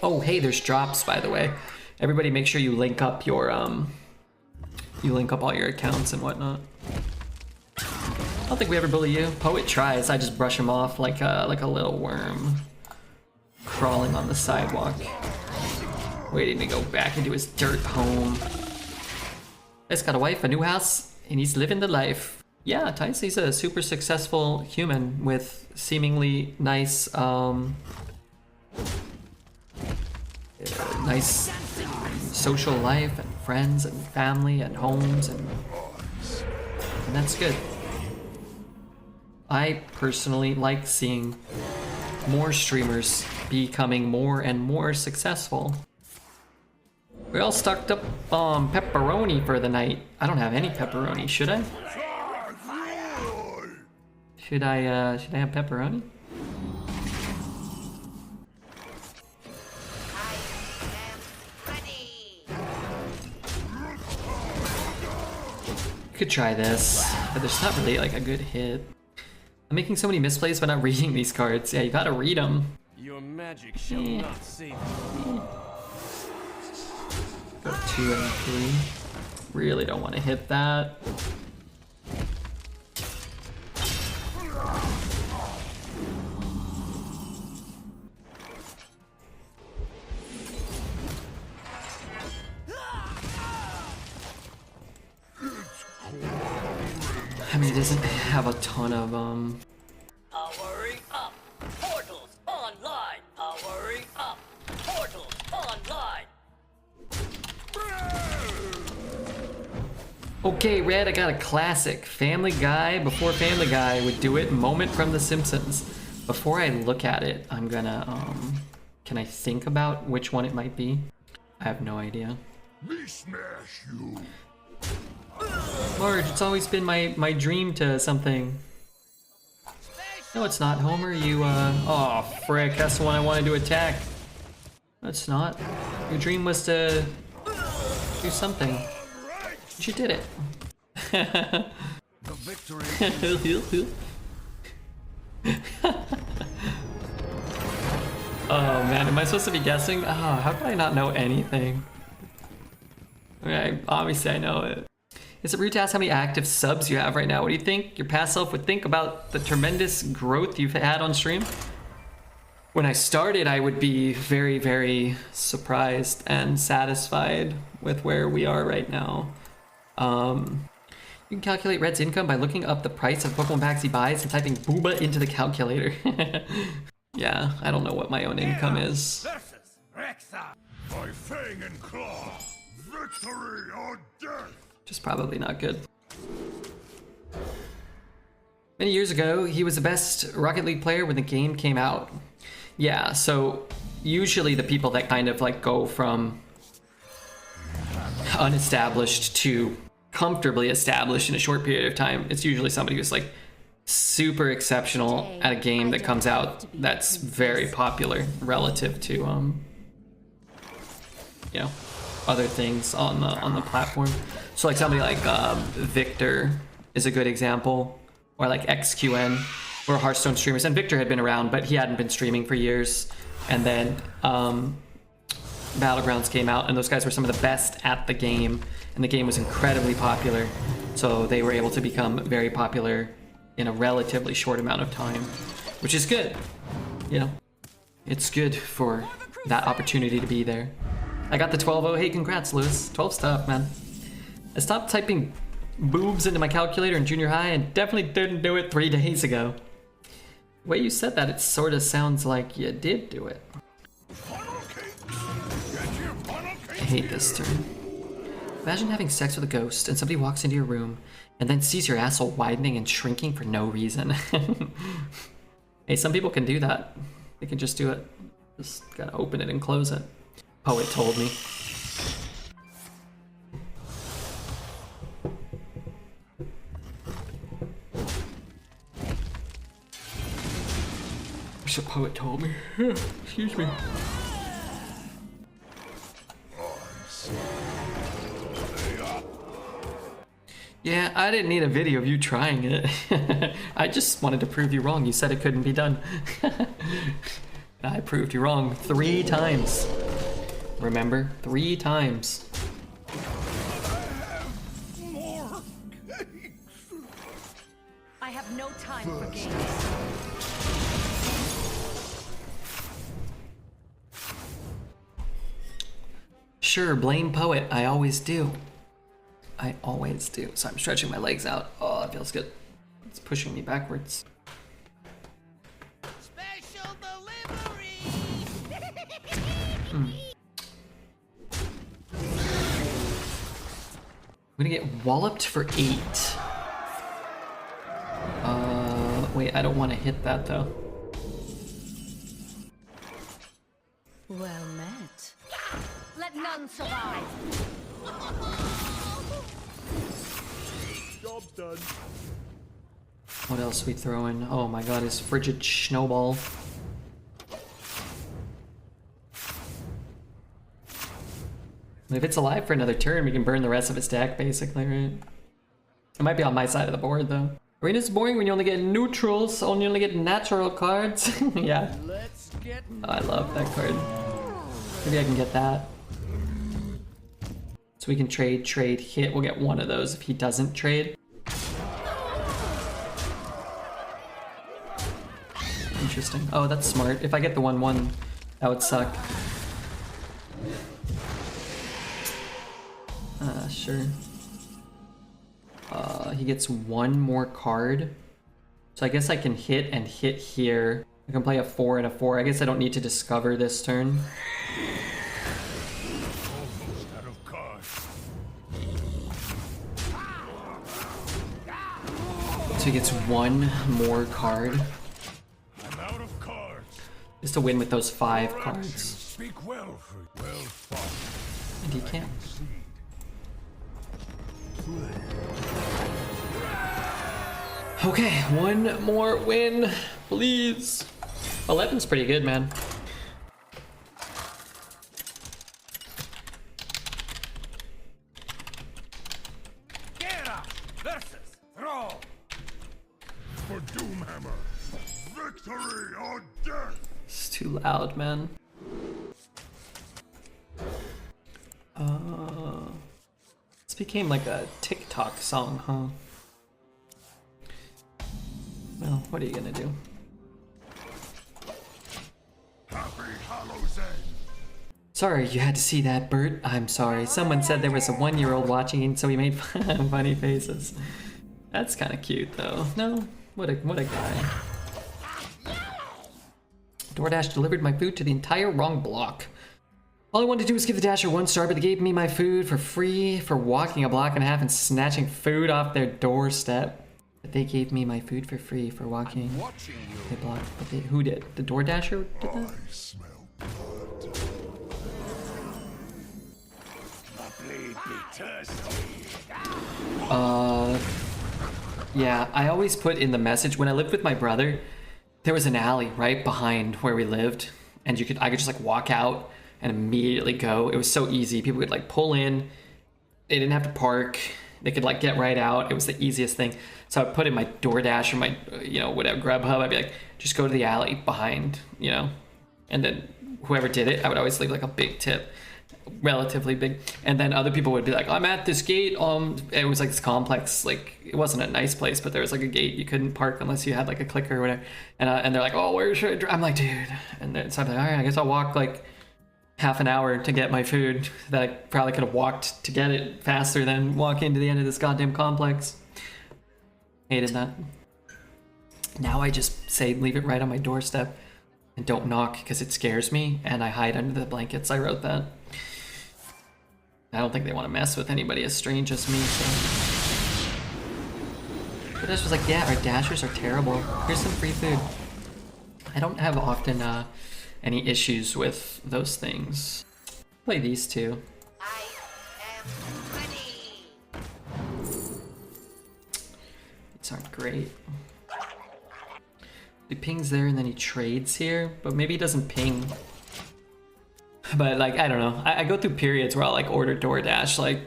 Oh, hey, there's drops, by the way. Everybody make sure you link up your, you link up all your accounts and whatnot. I don't think we ever bully you. Poet tries, I just brush him off like a little worm. Crawling on the sidewalk. Waiting to go back into his dirt home. He's got a wife, a new house, and he's living the life. Yeah, Tice, he's a super successful human with seemingly nice, nice social life and friends and family and homes, and that's good. I personally like seeing more streamers becoming more and more successful. We're all stocked up on pepperoni for the night. I don't have any pepperoni, should I? Should I have pepperoni? Could try this, but there's not really like a good hit. I'm making so many misplays by not reading these cards. Yeah, you gotta read them. Your magic shall not save you. Go 2 and 3. Really don't want to hit that. I mean, it doesn't have a ton of Powering up. Portals online. Powering up. Portals online. Okay, Red, I got a classic. Family Guy, before Family Guy would do it, moment from The Simpsons. Before I look at it, I'm gonna, can I think about which one it might be? I have no idea. Me smash you. Marge, it's always been my dream to something. No, it's not, Homer. You, oh, frick, that's the one I wanted to attack. No, it's not. Your dream was to do something. But you did it. The victory. Oh man, am I supposed to be guessing? Oh, how could I not know anything? Okay, obviously I know it. Is it rude to ask how many active subs you have right now? What do you think your past self would think about the tremendous growth you've had on stream? When I started, I would be very, very surprised and satisfied with where we are right now. You can calculate Red's income by looking up the price of Pokemon packs he buys and typing booba into the calculator. Yeah, I don't know what my own income is. Versus Rexa. By fang and claw. Victory or death. Just probably not good. Many years ago, he was the best Rocket League player when the game came out. Yeah, so usually the people that kind of like go from unestablished to comfortably established in a short period of time, it's usually somebody who's like super exceptional at a game that comes out that's very popular relative to you know, other things on the platform. So like somebody like Victor is a good example, or like XQN, or Hearthstone streamers. And Victor had been around, but he hadn't been streaming for years. And then Battlegrounds came out, and those guys were some of the best at the game, and the game was incredibly popular. So they were able to become very popular in a relatively short amount of time, which is good. You know, it's good for that opportunity to be there. I got the 12-0. Hey, congrats, Lewis. 12 stuff, man. I stopped typing boobs into my calculator in junior high and definitely didn't do it 3 days ago. The way you said that, it sort of sounds like you did do it. I hate this turn. Imagine having sex with a ghost and somebody walks into your room and then sees your asshole widening and shrinking for no reason. Hey, some people can do that. They can just do it. Just gotta open it and close it. Poet told me. Wish a poet told me. Excuse me. Yeah, I didn't need a video of you trying it. I just wanted to prove you wrong. You said it couldn't be done. I proved you wrong 3 times. Remember? 3 times. More cakes. I have no time for games. Sure, blame Poet. I always do. I always do. So I'm stretching my legs out. Oh, that feels good. It's pushing me backwards. Special delivery. I'm gonna get walloped for 8. Wait, I don't want to hit that though. Well met. Let none survive. Job done. What else we throw in? Oh my god, his frigid snowball. If it's alive for another turn, we can burn the rest of its deck, basically, right? It might be on my side of the board, though. Arena's boring when you only get neutrals, only get natural cards. Yeah. Let's get Oh, I love that card. Maybe I can get that. So we can trade, hit. We'll get one of those if he doesn't trade. Interesting. Oh, that's smart. If I get the 1/1, that would suck. Sure. He gets one more card. So I guess I can hit and hit here. I can play a 4 and a 4. I guess I don't need to discover this turn. Almost out of cards. So he gets one more card. I'm out of cards. Just to win with those 5 Your cards. actions speak well for you. Well fought. And he can't. Concede. Okay, one more win, please. 11's pretty good, man. Guerra versus throw. For Doomhammer. Victory or death. It's too loud, man. This became like a TikTok song, huh? Well, what are you gonna do? Happy Hallows End. Sorry you had to see that, Bert. I'm sorry. Someone said there was a 1-year-old watching, so he made funny faces. That's kind of cute, though. No, what a guy. DoorDash delivered my food to the entire wrong block. All I wanted to do was give the Dasher 1 star, but they gave me my food for free for walking a block and a half and snatching food off their doorstep. But they gave me my food for free for walking Watching you. a block. But who did? The DoorDasher did that? I smell blood. My blade be thirsty. Yeah, I always put in the message, when I lived with my brother, there was an alley right behind where we lived, and I could just like walk out and immediately go. It was so easy. People could like pull in, they didn't have to park, they could like get right out. It was the easiest thing. So I put in my DoorDash or my, whatever, Grubhub, I'd be like, just go to the alley behind, and then whoever did it, I would always leave like a big tip. Relatively big, and then other people would be like, I'm at this gate. It was like this complex, like it wasn't a nice place, but there was like a gate you couldn't park unless you had like a clicker or whatever. And they're like, oh, where should I drive? I'm like, dude. And then so I'm like, all right, I guess I'll walk like half an hour to get my food that I probably could have walked to get it faster than walk into the end of this goddamn complex. Hated that. Now I just say leave it right on my doorstep and don't knock because it scares me, and I hide under the blankets. I wrote that. I don't think they want to mess with anybody as strange as me, so. But this was like, yeah, our dashers are terrible. Here's some free food. I don't have often any issues with those things. Play these two. I am ready. These aren't great. He pings there and then he trades here, but maybe he doesn't ping. But like, I don't know. I go through periods where I'll like order DoorDash like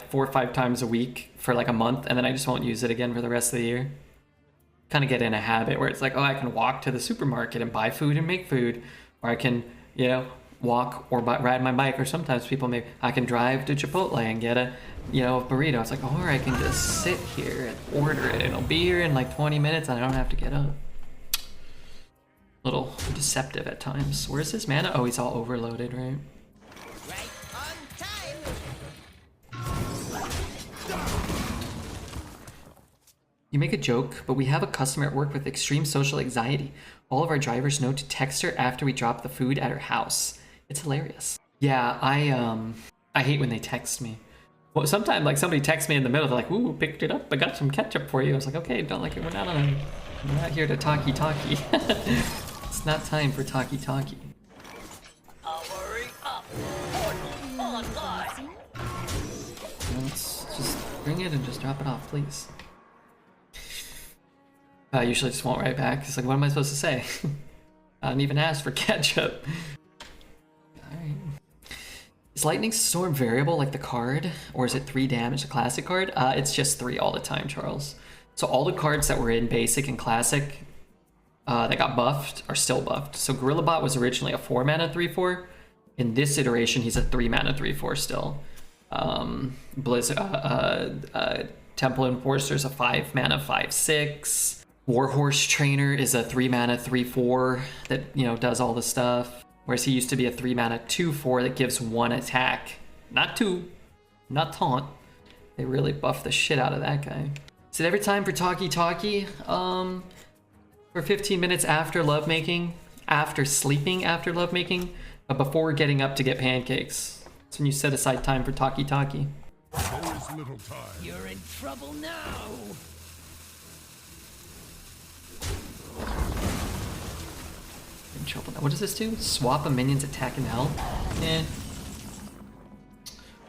4 or 5 times a week for like a month, and then I just won't use it again for the rest of the year. Kind of get in a habit where it's like, oh, I can walk to the supermarket and buy food and make food, or I can, walk or ride my bike, or sometimes I can drive to Chipotle and get a, burrito. It's like, or I can just sit here and order it, and it'll be here in like 20 minutes, and I don't have to get up. Little deceptive at times. Where's his mana? Oh, he's all overloaded, right? Right on time. You make a joke, but we have a customer at work with extreme social anxiety. All of our drivers know to text her after we drop the food at her house. It's hilarious. Yeah, I hate when they text me. Well, sometimes like somebody texts me in the middle, they're like, ooh, picked it up, I got some ketchup for you. I was like, okay, don't like it, we're not here to talkie. It's not time for talkie. A Bring it and just drop it off, please. I usually just won't write back. It's like, what am I supposed to say? I didn't even ask for ketchup. Alright. Is Lightning Storm variable like the card? Or is it 3 damage, the classic card? It's just 3 all the time, Charles. So all the cards that were in basic and classic that got buffed are still buffed. So Gorillabot was originally a 4 mana 3/4. In this iteration, he's a 3 mana 3/4 still. Blizzard, Temple Enforcer's a 5 mana 5/6. Warhorse Trainer is a 3 mana 3/4 that, you know, does all the stuff. Whereas he used to be a 3 mana 2/4 that gives 1 attack. Not 2, not taunt. They really buffed the shit out of that guy. Is it every time for Talkie Talkie? For 15 minutes after lovemaking, after sleeping after lovemaking, but before getting up to get pancakes. That's when you set aside time for Talkie Talkie. There is little time. You're in trouble now. In trouble now. What does this do? Swap a minion's attack and health? Eh.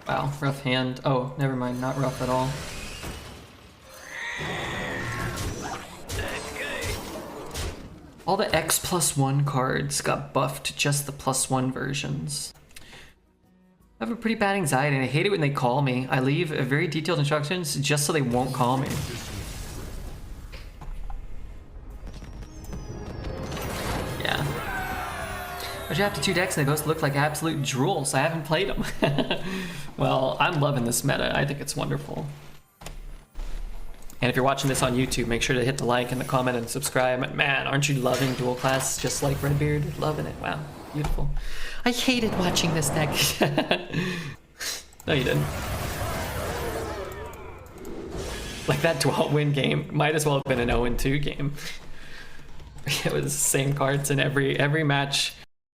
Wow, rough hand. Oh, never mind, not rough at all. All the X+1 cards got buffed to just the +1 versions. I have a pretty bad anxiety and I hate it when they call me. I leave very detailed instructions just so they won't call me. Yeah. I drafted 2 decks and they both look like absolute drools. I haven't played them. Well, I'm loving this meta. I think it's wonderful. And if you're watching this on YouTube, make sure to hit the like and the comment and subscribe. Man, aren't you loving dual class just like Redbeard? Loving it. Wow, beautiful. I hated watching this deck. No, you didn't. Like that 12-win game might as well have been an 0-2 game. It was the same cards in every match.